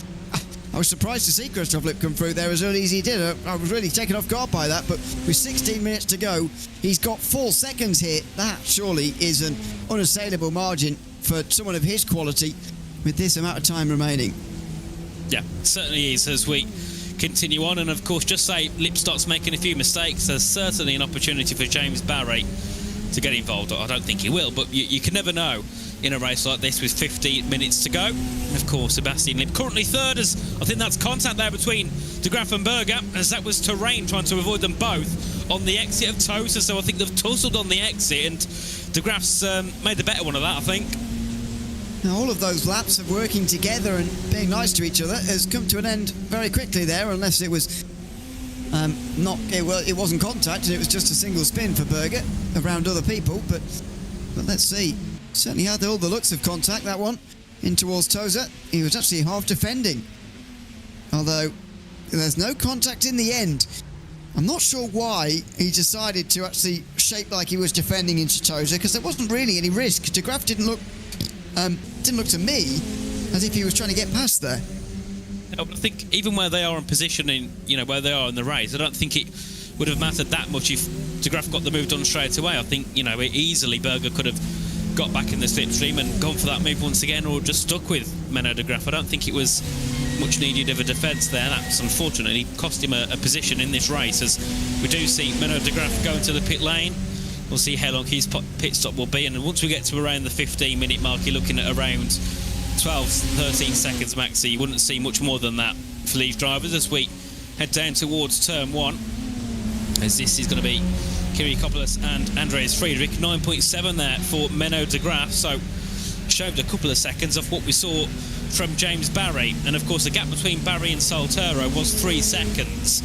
Speaker 2: I was surprised to see Christoph Lipp come through there as early as he did. I was really taken off guard by that, but with 16 minutes to go, he's got 4 seconds here. That surely is an unassailable margin for someone of his quality with this amount of time remaining.
Speaker 3: Yeah, certainly is as we continue on. And of course, just say Lipp starts making a few mistakes, there's certainly an opportunity for James Barry to get involved. I don't think he will, but you can never know in a race like this with 15 minutes to go. And of course, Sebastian Lipp currently third, as I think that's contact there between De Graaf and Berger, as that was Terrain trying to avoid them both on the exit of Tosa. So I think they've tussled on the exit, and De Graaf's made the better one of that, I think.
Speaker 2: Now, all of those laps of working together and being nice to each other has come to an end very quickly there, unless it was it wasn't contact and it was just a single spin for Berger around other people. But let's see. Certainly had all the looks of contact, that one, in towards Tosa. He was actually half defending, although there's no contact in the end. I'm not sure why he decided to actually shape like he was defending into Tosa, because there wasn't really any risk. De Graaf didn't look to me as if he was trying to get past there.
Speaker 3: I think even where they are in position, where they are in the race, I don't think it would have mattered that much if De Graaf got the move done straight away. I think, easily Berger could have got back in the slipstream and gone for that move once again, or just stuck with Menno De Graaf. I don't think it was much needed of a defence there. That's unfortunately cost him a position in this race, as we do see Menno De Graaf go into the pit lane. We'll see how long his pit stop will be, and once we get to around the 15-minute mark, you're looking at around 12, 13 seconds max. So you wouldn't see much more than that for these drivers as we head down towards turn 1, as this is going to be Kyriakopoulos and Andreas Friedrich. 9.7 there for Menno De Graaf, so shaved a couple of seconds off what we saw from James Barry. And of course the gap between Barry and Saltero was 3 seconds,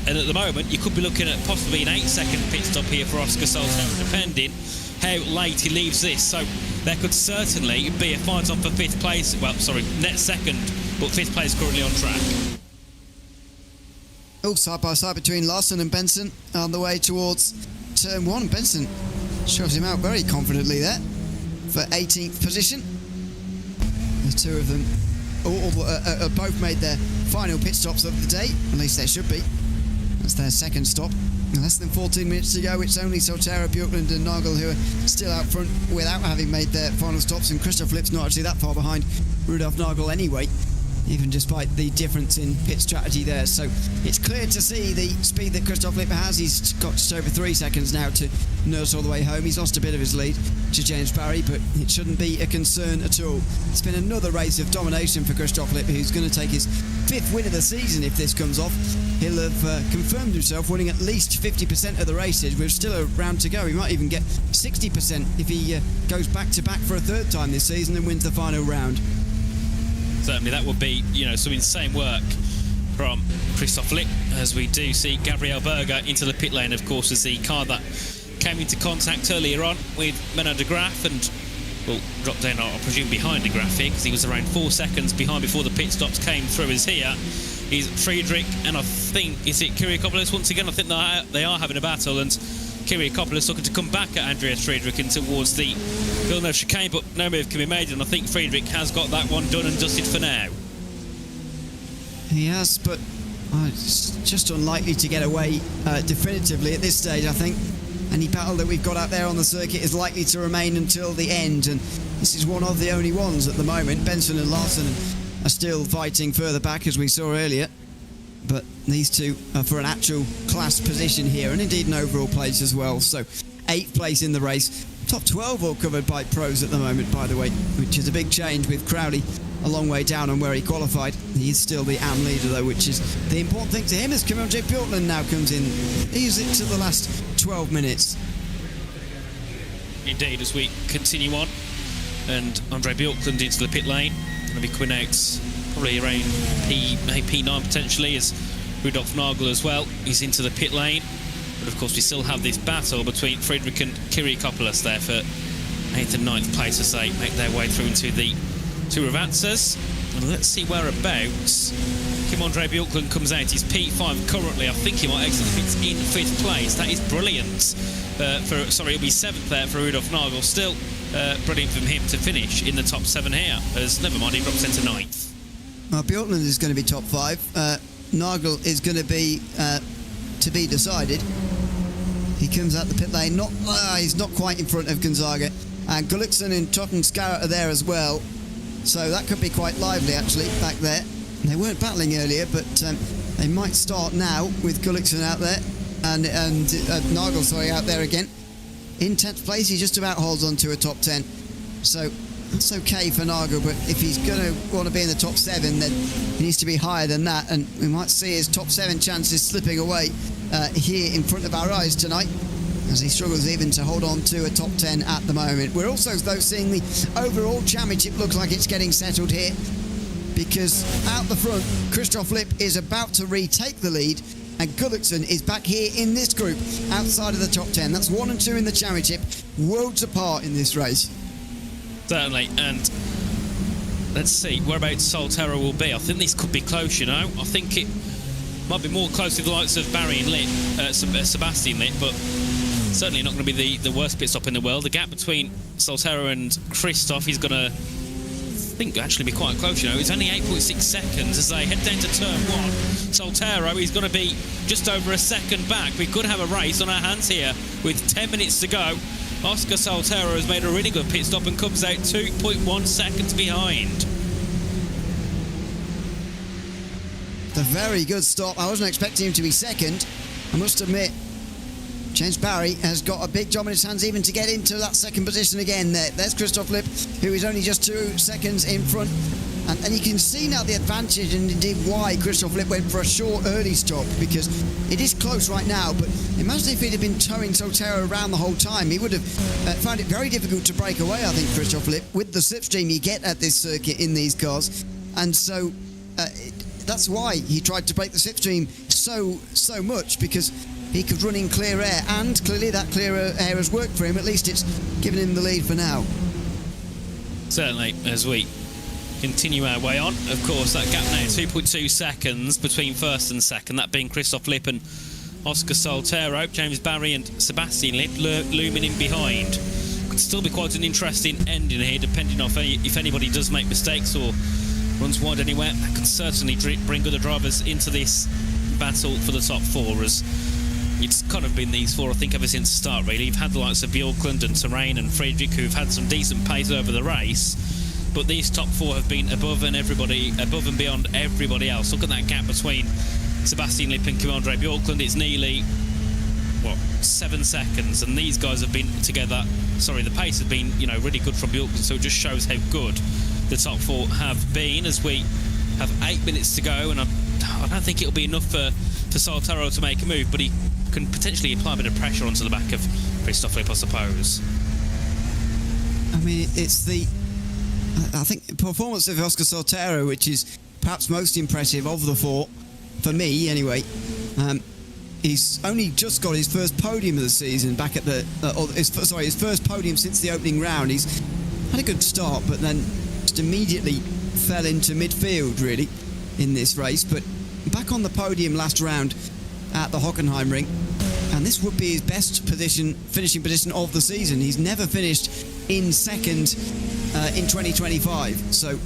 Speaker 3: and at the moment you could be looking at possibly an 8-second pit stop here for Oscar Saltero, depending how late he leaves this. So there could certainly be a fight on for 5th place, net second, but 5th place currently on track.
Speaker 2: Oh, side by side between Larson and Benson on the way towards turn 1. Benson shoves him out very confidently there for 18th position. The two of them both made their final pit stops of the day, at least they should be. That's their second stop. Less than 14 minutes to go. It's only Saltero, Björklund and Nagel who are still out front without having made their final stops, and Christoph Lipp's not actually that far behind Rudolf Nagel anyway, even despite the difference in pit strategy there. So it's clear to see the speed that Christoph Lipp has. He's got just over 3 seconds now to nurse all the way home. He's lost a bit of his lead to James Barry, but it shouldn't be a concern at all. It's been another race of domination for Christoph Lipp, who's going to take his 5th win of the season if this comes off. He'll have confirmed himself winning at least 50% of the races with still a round to go. He might even get 60% if he goes back-to-back for a 3rd time this season and wins the final round.
Speaker 3: Certainly that would be, some insane work from Christoph Lipp, as we do see Gabriel Berger into the pit lane, of course, as the car that came into contact earlier on with Menno De Graaf, and will drop down, I presume, behind De Graaf here, because he was around 4 seconds behind before the pit stops came through. As here is Friedrich, and I think, is it Kyriakopoulos once again? I think they are having a battle, and Kyriakopoulos looking to come back at Andreas Friedrich and towards the Villeneuve chicane, but no move can be made, and I think Friedrich has got that one done and dusted for now.
Speaker 2: He has, but it's just unlikely to get away definitively at this stage, I think. Any battle that we've got out there on the circuit is likely to remain until the end, and this is one of the only ones at the moment. Benson and Larson are still fighting further back, as we saw earlier, but these two are for an actual class position here, and indeed an overall place as well. So 8th place in the race. Top 12 all covered by pros at the moment, by the way, which is a big change, with Crowley a long way down on where he qualified. He is still the AM leader, though, which is the important thing to him, as Camille J. Björklund now comes in. He's into the last 12 minutes.
Speaker 3: Indeed, as we continue on, and Andre Björklund into the pit lane, going to be coming out probably around P9 potentially, as Rudolf Nagel as well. He's into the pit lane. But of course, we still have this battle between Friedrich and Kiriakopoulos there for 8th and 9th place as they make their way through into the Tour of Atzers. And let's see whereabouts Kim-Andre Bjorklund comes out. He's P5 currently. I think he might exit if it's in 5th place. That is brilliant. It'll be 7th there for Rudolf Nagel. Still brilliant from him to finish in the top 7 here. As never mind, he drops into 9th.
Speaker 2: Well, Bjorklund is going to be top 5. Nagel is going to be decided. He comes out the pit lane. He's not quite in front of Gonzaga. And Gullikson and Totten Scarrett are there as well. So that could be quite lively, actually, back there. They weren't battling earlier, but they might start now with Gullikson out there and Nagel, out there again. In 10th place, he just about holds on to a top 10. So that's okay for Nagel, but if he's going to want to be in the top 7, then he needs to be higher than that. And we might see his top 7 chances slipping away here in front of our eyes tonight, as he struggles even to hold on to a top 10 at the moment. We're also, though, seeing the overall championship looks like it's getting settled here, because out the front, Christoph Lipp is about to retake the lead, and Gullikson is back here in this group outside of the top 10. That's 1 and 2 in the championship, worlds apart in this race.
Speaker 3: Certainly, and let's see whereabouts Solterra will be. I think this could be close, you know. I think it might be more close to the likes of Barry and Lipp, Sebastian Lipp, but certainly not going to be the worst pit stop in the world. The gap between Solterra and Christoph is going to, I think, actually be quite close, you know. It's only 8.6 seconds as they head down to turn 1. Solterra is going to be just over a second back. We could have a race on our hands here with 10 minutes to go. Oscar Solterra has made a really good pit stop and comes out 2.1 seconds behind.
Speaker 2: A very good stop. I wasn't expecting him to be second, I must admit. James Barry has got a big job in his hands even to get into that second position again. There's Christoph Lipp, who is only just 2 seconds in front. And you can see now the advantage and indeed why Christoph Lipp went for a short early stop, because it is close right now. But imagine if he'd have been towing Solterra around the whole time. He would have found it very difficult to break away, I think, Christoph Lipp, with the slipstream you get at this circuit in these cars. And so that's why he tried to break the slipstream so much, because he could run in clear air, and clearly that clear air has worked for him. At least it's given him the lead for now.
Speaker 3: Certainly, as we continue our way on, of course, that gap now 2.2 seconds between first and second, that being Christoph Lipp and Oscar Solterra. James Barry and Sebastian Lipp looming in behind. Could still be quite an interesting ending here, depending on if anybody does make mistakes or runs wide anywhere. That could certainly bring other drivers into this battle for the top 4, as it's kind of been these 4, I think, ever since the start, really. You've had the likes of Bjorklund and Terrain and Friedrich, who've had some decent pace over the race, but these top 4 have been above and beyond everybody else. Look at that gap between Sebastian Lipp and Kim-Andre Bjorklund. It's nearly 7 seconds, and these guys have been together. Sorry, the pace has been, really good from Bjorklund, so it just shows how good the top 4 have been. As we have 8 minutes to go, and I don't think it'll be enough for Solterra to make a move, but he can potentially apply a bit of pressure onto the back of Christoph Lipp, I suppose.
Speaker 2: I mean, it's I think the performance of Oscar Solterra, which is perhaps most impressive of the 4, for me anyway. He's only just got his first podium of the season back at his first podium since the opening round. He's had a good start, but then just immediately fell into midfield, really, in this race. But back on the podium last round at the Hockenheim Ring, and this would be his best finishing position of the season. He's never finished in second in 2025, so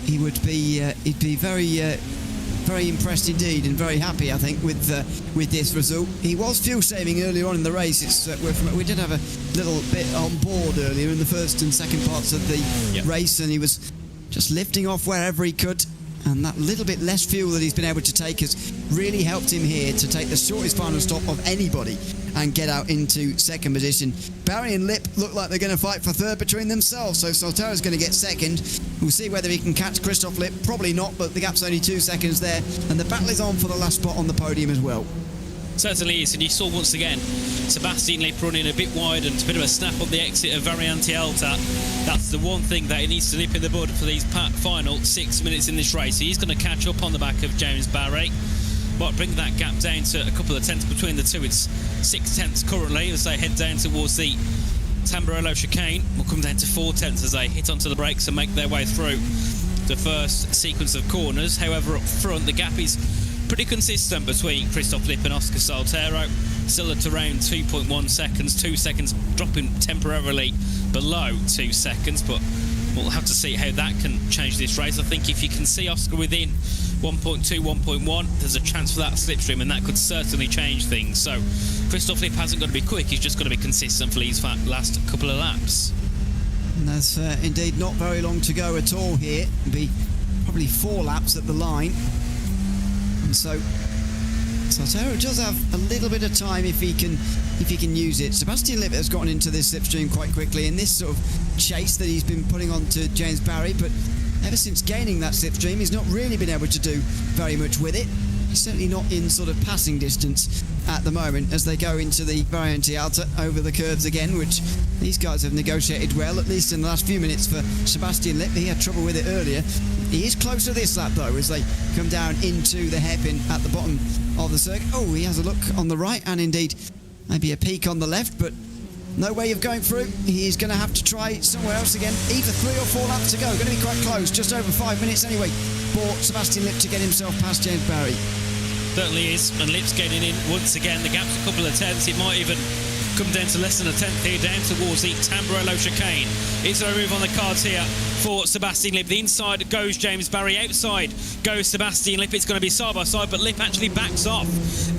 Speaker 2: he'd be very impressed indeed, and very happy, I think, with this result. He was fuel saving earlier on in the race. We did have a little bit on board earlier in the first and second parts of the race, and he was just lifting off wherever he could. And that little bit less fuel that he's been able to take has really helped him here to take the shortest final stop of anybody and get out into second position. Barry and Lipp look like they're going to fight for third between themselves, so Solterra's going to get second. We'll see whether he can catch Christoph Lipp. Probably not, but the gap's only 2 seconds there, and the battle is on for the last spot on the podium as well.
Speaker 3: Certainly is, and you saw once again Sebastian Lipp running a bit wide and a bit of a snap on the exit of Variante Alta. That's the one thing that he needs to nip in the bud for these final 6 minutes in this race. He's going to catch up on the back of James Barry. might bring that gap down to a couple of tenths between the two. It's 6 tenths currently as they head down towards the Tamburello chicane. Will come down to 4 tenths as they hit onto the brakes and make their way through the first sequence of corners. However, up front, the gap is pretty consistent between Christoph Lipp and Oscar Saltero. Still at around 2.1 seconds, 2 seconds dropping temporarily below 2 seconds, but we'll have to see how that can change this race. I think if you can see Oscar within 1.2, 1.1, there's a chance for that slipstream, and that could certainly change things. So Christoph Lipp hasn't got to be quick, he's just got to be consistent for these last couple of laps.
Speaker 2: And there's indeed not very long to go at all here. It'll be probably 4 laps at the line. And so Saltero does have a little bit of time if he can use it. Sebastian Lipp has gotten into this slipstream quite quickly in this sort of chase that he's been putting on to James Barry, but ever since gaining that slipstream, he's not really been able to do very much with it. He's certainly not in sort of passing distance at the moment as they go into the Variante Alta over the curves again, which these guys have negotiated well, at least in the last few minutes for Sebastian Lipp. He had trouble with it earlier. He is closer this lap though as they come down into the hairpin at the bottom of the circuit. Oh, he has a look on the right and indeed maybe a peak on the left, but no way of going through. He's going to have to try somewhere else again. Either 3 or 4 laps to go. Going to be quite close. Just over 5 minutes anyway for Sebastian Lipp to get himself past James Barry.
Speaker 3: Certainly is, and Lipp's getting in once again. The gap's a couple of tenths. It might even come down to less than a tenth here, down towards the Tamburello chicane. Is there a move on the cards here for Sebastian Lipp? The inside goes James Barry, outside goes Sebastian Lipp. It's going to be side by side, but Lipp actually backs off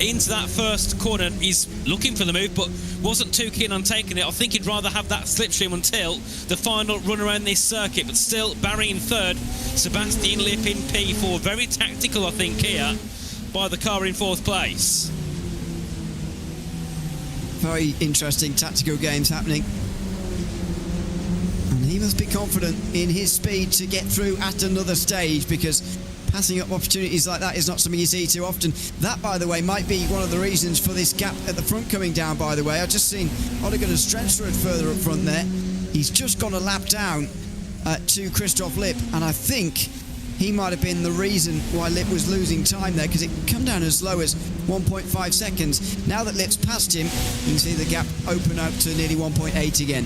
Speaker 3: into that first corner. He's looking for the move, but wasn't too keen on taking it. I think he'd rather have that slipstream until the final run around this circuit, but still Barry in third, Sebastian Lipp in P4. Very tactical, I think, here by the car in 4th place.
Speaker 2: Very interesting tactical games happening. And he must be confident in his speed to get through at another stage, because passing up opportunities like that is not something you see too often. That, by the way, might be one of the reasons for this gap at the front coming down, by the way. I've just seen Odegaard and Strensrud further up front there. He's just gone a lap down to Christoph Lipp, and I think he might have been the reason why Lipp was losing time there, because it come down as low as 1.5 seconds. Now that Lipp's passed him, you can see the gap open up to nearly 1.8 again.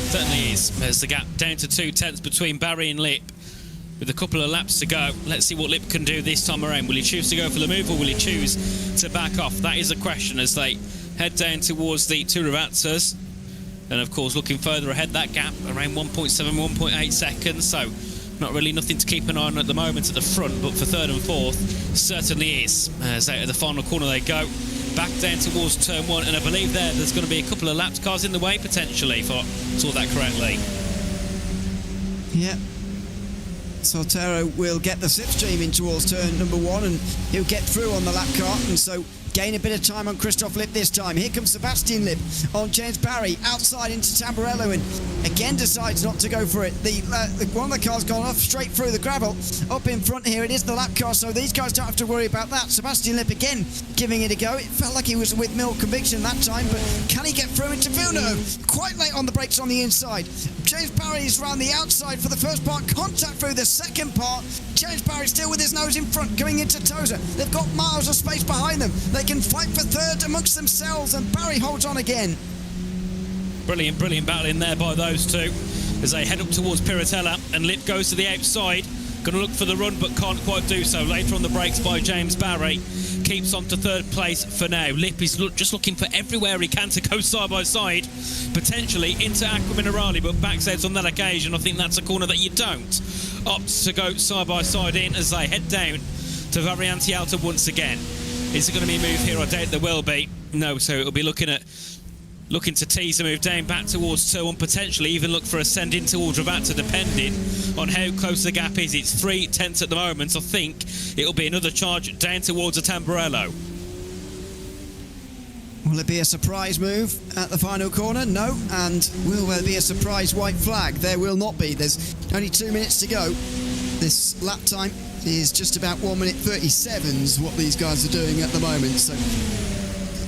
Speaker 3: Certainly is. There's the gap down to 2 tenths between Barry and Lipp with a couple of laps to go. Let's see what Lipp can do this time around. Will he choose to go for the move, or will he choose to back off? That is a question as they head down towards the two Ravazzas. And of course, looking further ahead, that gap around 1.7, 1.8 seconds. So not really nothing to keep an eye on at the moment at the front, but for 3rd and 4th, certainly is. As out of the final corner they go, back down towards turn 1, and I believe there's going to be a couple of lapped cars in the way, potentially, if I saw that correctly.
Speaker 2: Yeah. Saltero will get the slipstream in towards turn number 1, and he'll get through on the lap car, and so gain a bit of time on Christoph Lipp this time. Here comes Sebastian Lipp on James Barry, outside into Tamburello, and again decides not to go for it. One of the cars gone off straight through the gravel. Up in front here, it is the lap car, so these guys don't have to worry about that. Sebastian Lipp again giving it a go. It felt like he was with Mill conviction that time, but can he get through into Villeneuve? Quite late on the brakes on the inside. James Barry is around the outside for the first part. Contact through the second part. James Barry still with his nose in front, going into Tozer. They've got miles of space behind them. They can fight for third amongst themselves, and Barry holds on again.
Speaker 3: Brilliant battle in there by those two as they head up towards Piratella, and Lipp goes to the outside. Going to look for the run, but can't quite do so. Later on the brakes by James Barry. Keeps on to 3rd place for now. Lipp is just looking for everywhere he can to go side by side, potentially into Aqua Minerale, but backs out on that occasion. I think that's a corner that you don't opt to go side by side in as they head down to Variante Alta once again. Is there going to be a move here? I doubt there will be. No, so it'll be looking to tease a move down back towards turn 1, potentially even look for a send in towards Ravatta, depending on how close the gap is. It's 3 tenths at the moment. I think it'll be another charge down towards a Tamburello.
Speaker 2: Will it be a surprise move at the final corner? No. And will there be a surprise white flag? There will not be. There's only 2 minutes to go. This lap time is just about 1 minute 37 is what these guys are doing at the moment. So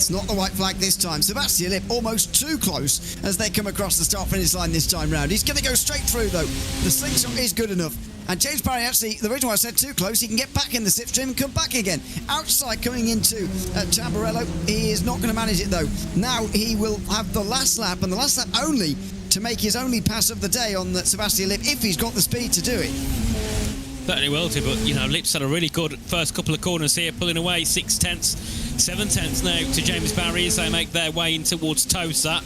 Speaker 2: It's not the white flag this time. Sebastian Lipp almost too close as they come across the start-finish line this time round. He's going to go straight through, though. The slingshot is good enough. And James Barry, actually, the reason why I said too close, he can get back in the slipstream and come back again. Outside coming into Tamburello, he is not going to manage it, though. Now he will have the last lap, and the last lap only to make his only pass of the day on Sebastian Lipp, if he's got the speed to do it.
Speaker 3: Certainly will do, but, Lipp's had a really good first couple of corners here, pulling away 6 tenths, 7 tenths now to James Barry as they make their way in towards Tosa.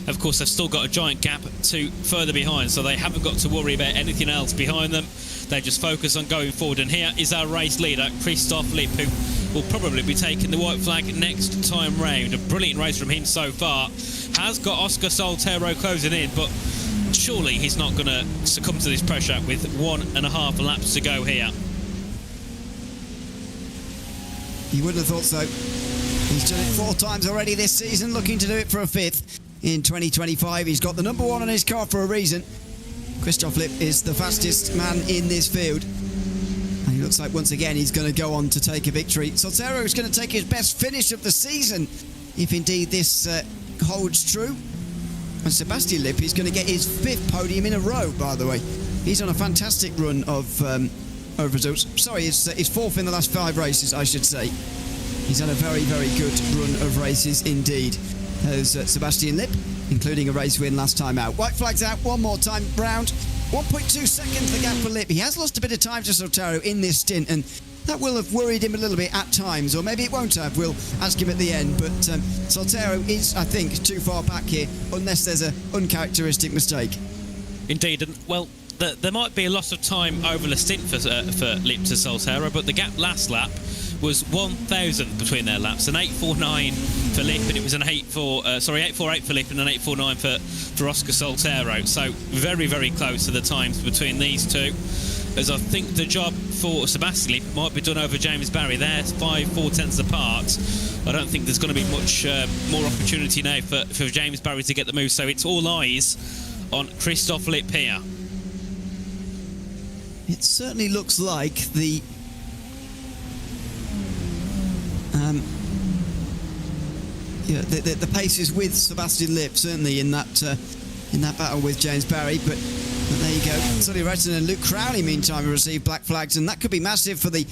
Speaker 3: Of course, they've still got a giant gap to further behind, so they haven't got to worry about anything else behind them. They just focus on going forward. And here is our race leader, Christoph Lipp, who will probably be taking the white flag next time round. A brilliant race from him so far. Has got Oscar Soltero closing in, but surely he's not going to succumb to this pressure with 1.5 laps to go here.
Speaker 2: You wouldn't have thought so. He's done it 4 times already this season, looking to do it for a 5th. In 2025, he's got the number 1 on his car for a reason. Christoph Lipp is the fastest man in this field. And he looks like once again he's going to go on to take a victory. Soltero is going to take his best finish of the season, if indeed this holds true. And Sebastian Lipp is going to get his 5th podium in a row, by the way. He's on a fantastic run of results. Sorry, his 4th in the last 5 races, I should say. He's had a very, very good run of races indeed. There's Sebastian Lipp, including a race win last time out. White flag's out one more time round. 1.2 seconds the gap for Lipp. He has lost a bit of time to Soltero in this stint, and that will have worried him a little bit at times, or maybe it won't have. We'll ask him at the end. But Soltero is, I think, too far back here, unless there's an uncharacteristic mistake.
Speaker 3: Indeed, and well, there might be a loss of time over the stint for Lipp to Soltero, but the gap last lap was 1,000 between their laps, an 8.49 for Lipp, and it was an 8.48 for Lipp and an 8.49 for Oscar Soltero. So very, very close to the times between these two. As I think the job for Sebastian Lipp might be done over James Barry. They're 4 tenths apart. I don't think there's going to be much more opportunity now for James Barry to get the move. So it's all eyes on Christoph Lipp here.
Speaker 2: It certainly looks like the the pace is with Sebastian Lipp, certainly in that battle with James Barry. But there you go. Sully Retton and Luke Crowley, meantime, received black flags, and that could be massive for the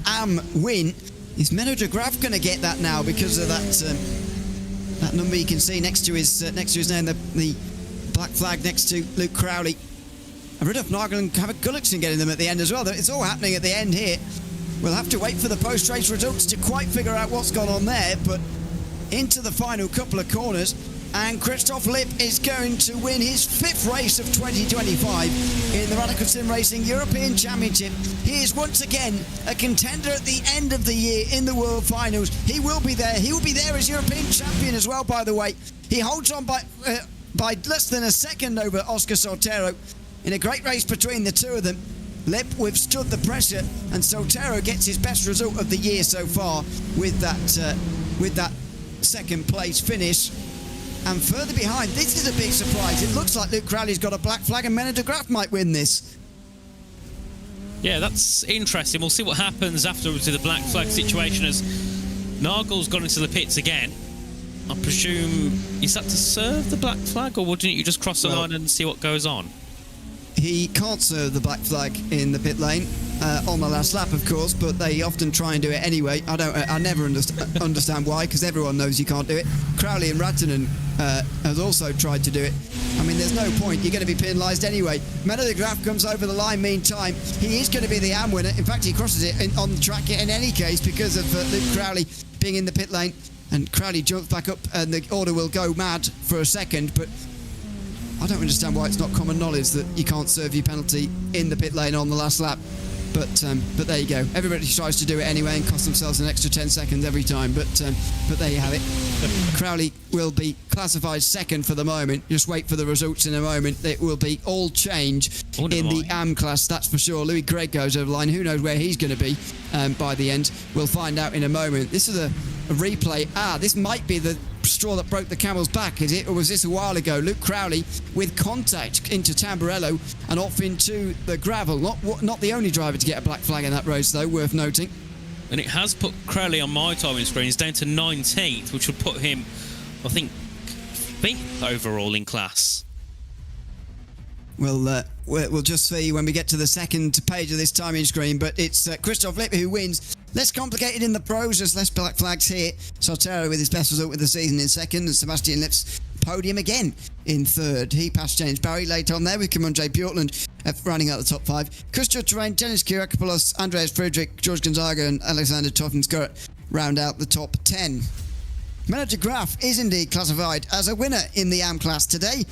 Speaker 2: AM win. Is Menno de Graaf going to get that now because of that number you can see next to his name, the black flag next to Luke Crowley? And Rudolf Nagel and Havik Gullikson getting them at the end as well. It's all happening at the end here. We'll have to wait for the post-race results to quite figure out what's gone on there, but into the final couple of corners, and Christoph Lipp is going to win his 5th race of 2025 in the Radical Sim Racing European Championship. He is once again a contender at the end of the year in the World Finals. He will be there. He will be there as European champion as well, by the way. He holds on by less than a second over Oscar Soltero in a great race between the two of them. Lipp withstood the pressure, and Soltero gets his best result of the year so far with that second place finish. And further behind, this is a big surprise. It looks like Luke Crowley's got a black flag, and Menno de Graaf might win this.
Speaker 3: Yeah, that's interesting. We'll see what happens afterwards with the black flag situation, as Nagel's gone into the pits again. I presume, is that to serve the black flag, or wouldn't you just cross the line and see what goes on?
Speaker 2: He can't serve the black flag in the pit lane on the last lap, of course, but they often try and do it anyway. I never understand why, because everyone knows you can't do it. Crowley and Rattanen has also tried to do it. I mean, there's no point. You're going to be penalised anyway. Menno de Graaf comes over the line meantime. He is going to be the AM winner. In fact, he crosses it on the track in any case because of Luke Crowley being in the pit lane. And Crowley jumps back up, and the order will go mad for a second, but I don't understand why it's not common knowledge that you can't serve your penalty in the pit lane on the last lap. But there you go. Everybody tries to do it anyway and cost themselves an extra 10 seconds every time. But there you have it. Crowley will be classified second for the moment. Just wait for the results in a moment. It will be all change in the AM class, that's for sure. Louis Craig goes over the line. Who knows where he's going to be by the end? We'll find out in a moment. This is a replay. This might be the straw that broke the camel's back, is it? Or was this a while ago? Luke Crowley with contact into Tamburello and off into the gravel. Not the only driver to get a black flag in that race, though, worth noting.
Speaker 3: and it has put Crowley on my timing screens down to 19th, which would put him, I think, 5th overall in class.
Speaker 2: We'll just see when we get to the second page of this timing screen, but it's Christoph Lipp who wins. Less complicated in the pros, there's less black flags here. Sotero with his best result of the season in second, and Sebastian Lipp's podium again in third. He passed James Barry late on there with Kamunjay Bjorklund rounding out the top 5. Christian Terrain, Dennis Kyriakopoulos, Andreas Friedrich, George Gonzaga and Alexander Toffenskurt round out the top 10. Manager Graf is indeed classified as a winner in the AM class today.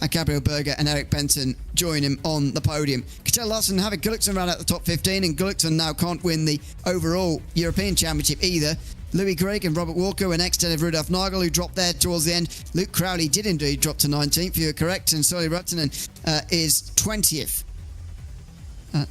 Speaker 2: Gabriel Berger and Eric Benson join him on the podium. Kjell Larsen having Gulliksen round out the top 15, and Gulliksen now can't win the overall European Championship either. Louis Gregg and Robert Walker were next ahead of Rudolf Nagel, who dropped there towards the end. Luke Crowley did indeed drop to 19th, you are correct, and Sully Ruttinen is 20th.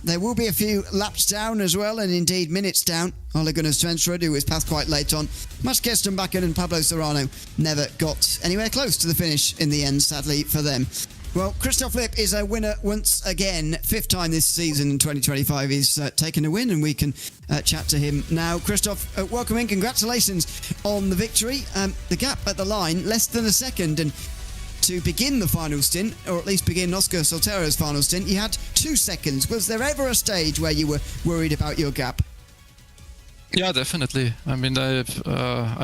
Speaker 2: There will be a few laps down as well, and indeed minutes down. Ole Gunnar Svensrud, who was passed quite late on. Mats Gerstenbakken and Pablo Serrano never got anywhere close to the finish in the end, sadly for them. Well, Christoph Lipp is a winner once again. 5th time this season in 2025 he's taken a win, and we can chat to him now. Christoph, welcome in. Congratulations on the victory. The gap at the line, less than a second, and to begin the final stint, or at least begin Oscar Soltero's final stint, you had 2 seconds. Was there ever a stage where you were worried about your gap?
Speaker 4: Yeah, definitely. I mean, I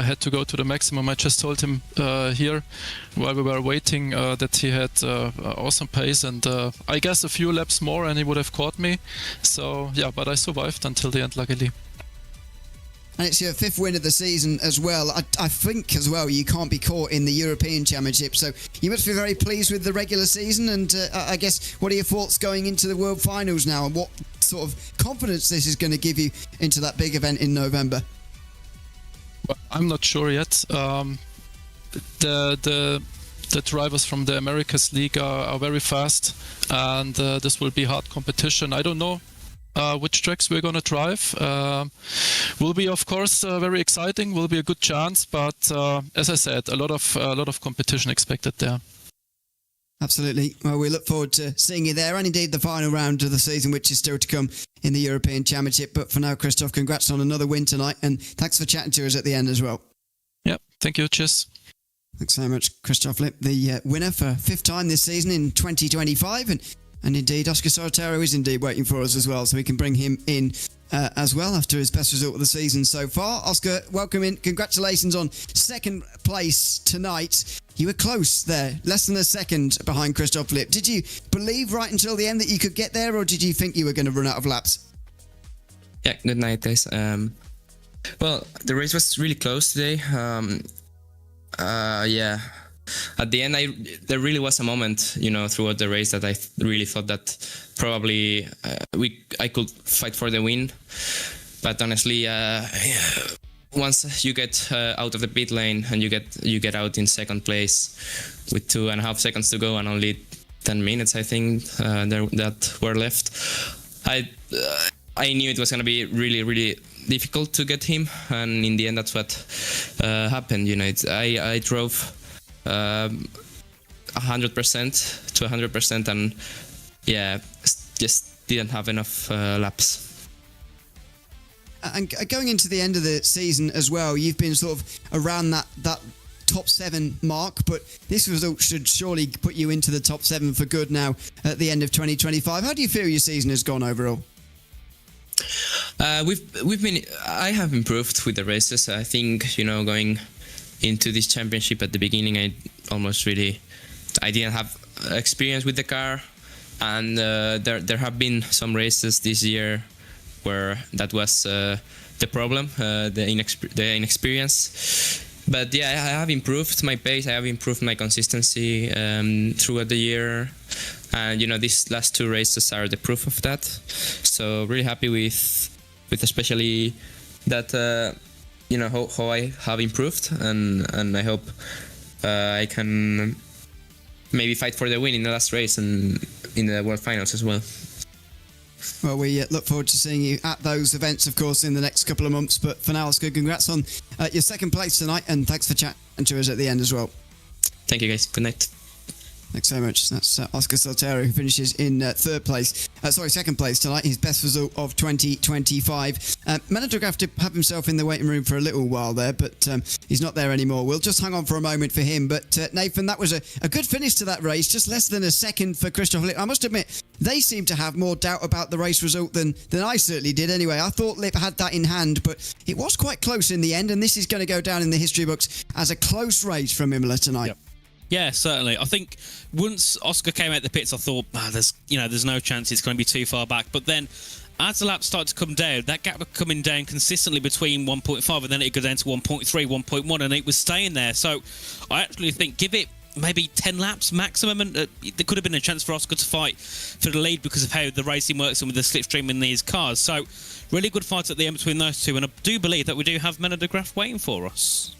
Speaker 4: had to go to the maximum. I just told him here while we were waiting that he had awesome pace, and I guess a few laps more and he would have caught me. So yeah, but I survived until the end, luckily.
Speaker 2: And it's your 5th win of the season as well. I think as well you can't be caught in the European Championship, so you must be very pleased with the regular season. And I guess, what are your thoughts going into the World Finals now, and what sort of confidence this is going to give you into that big event in November?
Speaker 4: Well, I'm not sure yet. The drivers from the Americas League are very fast, and this will be hard competition. I don't know which tracks we're going to drive. Will be, of course, very exciting. Will be a good chance, but as I said, a lot of competition expected there.
Speaker 2: Absolutely. Well, we look forward to seeing you there, and indeed the final round of the season, which is still to come in the European Championship. But for now, Christoph, congrats on another win tonight, and thanks for chatting to us at the end as well.
Speaker 4: Yeah, thank you. Cheers.
Speaker 2: Thanks so much, Christoph Lipp, the winner for 5th time this season in 2025, and indeed Oscar Soltero is indeed waiting for us as well, so we can bring him in as well after his best result of the season so far. Oscar, welcome in. Congratulations on 2nd place tonight. You were close there, less than a second behind Christoph Lipp. Did you believe right until the end that you could get there, or did you think you were going to run out of laps?
Speaker 5: Yeah, good night, guys. Well, the race was really close today. Yeah. At the end, there really was a moment, throughout the race that I really thought that probably I could fight for the win. But honestly, once you get out of the pit lane and you get out in 2nd place with 2.5 seconds to go and only 10 minutes, I think, that were left, I knew it was going to be really, really difficult to get him, and in the end, that's what happened. I drove 100% to 100%, and yeah, just didn't have enough laps.
Speaker 2: And going into the end of the season as well, you've been sort of around that top 7 mark, but this result should surely put you into the top 7 for good now at the end of 2025. How do you feel your season has gone overall?
Speaker 5: I have improved with the races. I think, going into this championship at the beginning, I didn't have experience with the car, and there have been some races this year where that was the problem, the inexperience. But yeah, I have improved my pace, I have improved my consistency throughout the year, and these last 2 races are the proof of that. So really happy with especially that how I have improved, and I hope I can maybe fight for the win in the last race and in the World Finals as well.
Speaker 2: Well, we look forward to seeing you at those events, of course, in the next couple of months. But for now, Oscar, congrats on your 2nd place tonight, and thanks for chatting to us at the end as well.
Speaker 5: Thank you, guys. Good night.
Speaker 2: Thanks so much. That's Oscar Soltero, who finishes in second place tonight. His best result of 2025. Menadograph did have himself in the waiting room for a little while there, but he's not there anymore. We'll just hang on for a moment for him. But Nathan, that was a good finish to that race. Just less than a second for Christoph Lipp. I must admit, they seem to have more doubt about the race result than I certainly did anyway. I thought Lipp had that in hand, but it was quite close in the end, and this is going to go down in the history books as a close race from Imola tonight.
Speaker 3: Yep. Yeah, certainly. I think once Oscar came out the pits, I thought, there's no chance it's going to be too far back. But then, as the laps started to come down, that gap was coming down consistently between 1.5 and then it would go down to 1.3, 1.1, and it was staying there. So I actually think give it maybe 10 laps maximum, and there could have been a chance for Oscar to fight for the lead because of how the racing works and with the slipstream in these cars. So really good fight at the end between those two, and I do believe that we do have Menadograph waiting for us.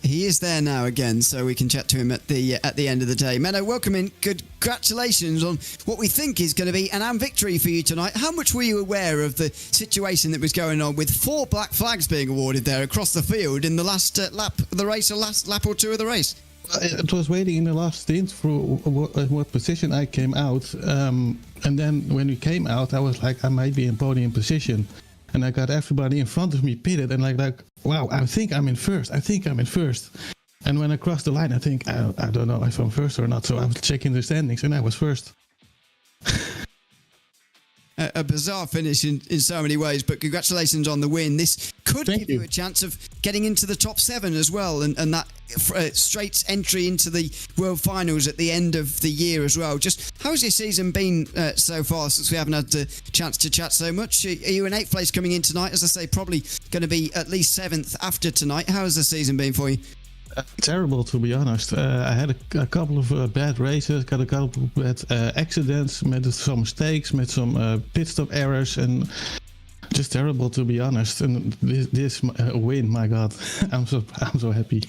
Speaker 2: He is there now again, so we can chat to him at the end of the day. Menno, welcome in. Congratulations on what we think is going to be an AM victory for you tonight. How much were you aware of the situation that was going on with 4 black flags being awarded there across the field in the last lap of the race, or last lap or two of the race?
Speaker 6: It was waiting in the last stint for what position I came out, and then when we came out, I was like, I might be in podium position. And I got everybody in front of me pitted, and like, wow, I think I'm in first. And when I crossed the line, I think, I don't know if I'm first or not. So I was checking the standings, and I was first.
Speaker 2: A bizarre finish in so many ways, but congratulations on the win. This could give you a chance of getting into the top 7 as well, and that straight entry into the World Finals at the end of the year as well. Just how's your season been so far, since we haven't had the chance to chat so much? Are you in 8th place coming in tonight? As I say, probably going to be at least 7th after tonight. How has the season been for you?
Speaker 6: Terrible, to be honest. I had a couple of bad races, got a couple of bad accidents, made some mistakes, made some pit stop errors, and just terrible, to be honest. And this win, my God, I'm so happy.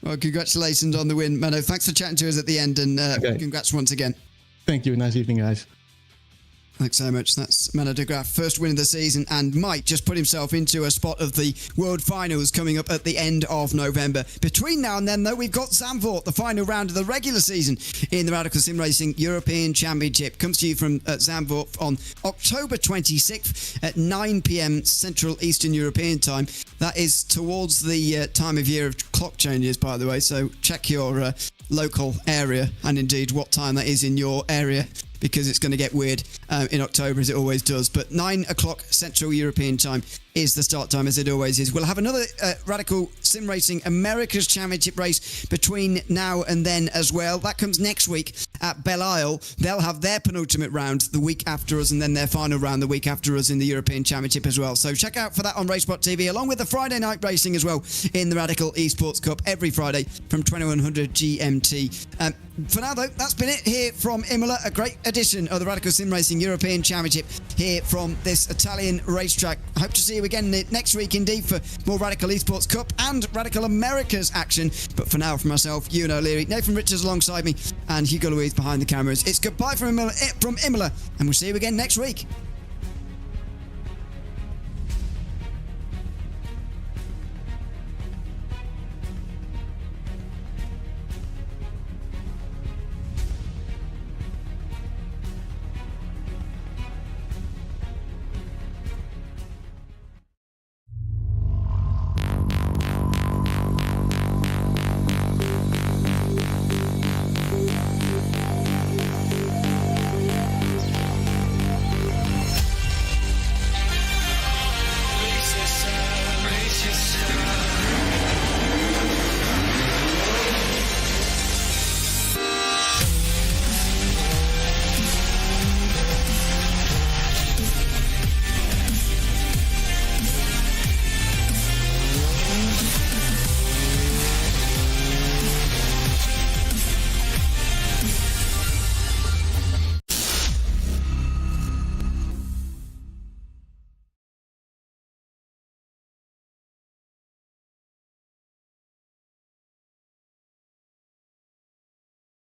Speaker 2: Well, congratulations on the win, Menno. Thanks for chatting to us at the end, and congrats once again.
Speaker 6: Thank you. Nice evening, guys.
Speaker 2: Thanks so much. That's Menadograph, first win of the season, and might just put himself into a spot of the World Finals coming up at the end of November. Between now and then, though, we've got Zandvoort, the final round of the regular season in the Radical Sim Racing European Championship. Comes to you from Zandvoort on October 26th at 9 p.m. Central Eastern European time. That is towards the time of year of clock changes, by the way, so check your local area and indeed what time that is in your area, because it's going to get weird in October, as it always does. But 9 o'clock Central European time is the start time, as it always is. We'll have another Radical Sim Racing America's Championship race between now and then as well. That comes next week at Belle Isle. They'll have their penultimate round the week after us, and then their final round the week after us in the European Championship as well. So check out for that on RaceSpotTV, along with the Friday night racing as well in the Radical Esports Cup every Friday from 2100 GMT. For now, though, that's been it here from Imola. A great edition of the Radical Sim Racing European Championship here from this Italian racetrack. I hope to see you again next week, indeed, for more Radical Esports Cup and Radical Americas action. But for now, for myself, Ewan O'Leary, Nathan Richards alongside me, and Hugo Louise behind the cameras, it's goodbye from Imola, and we'll see you again next week.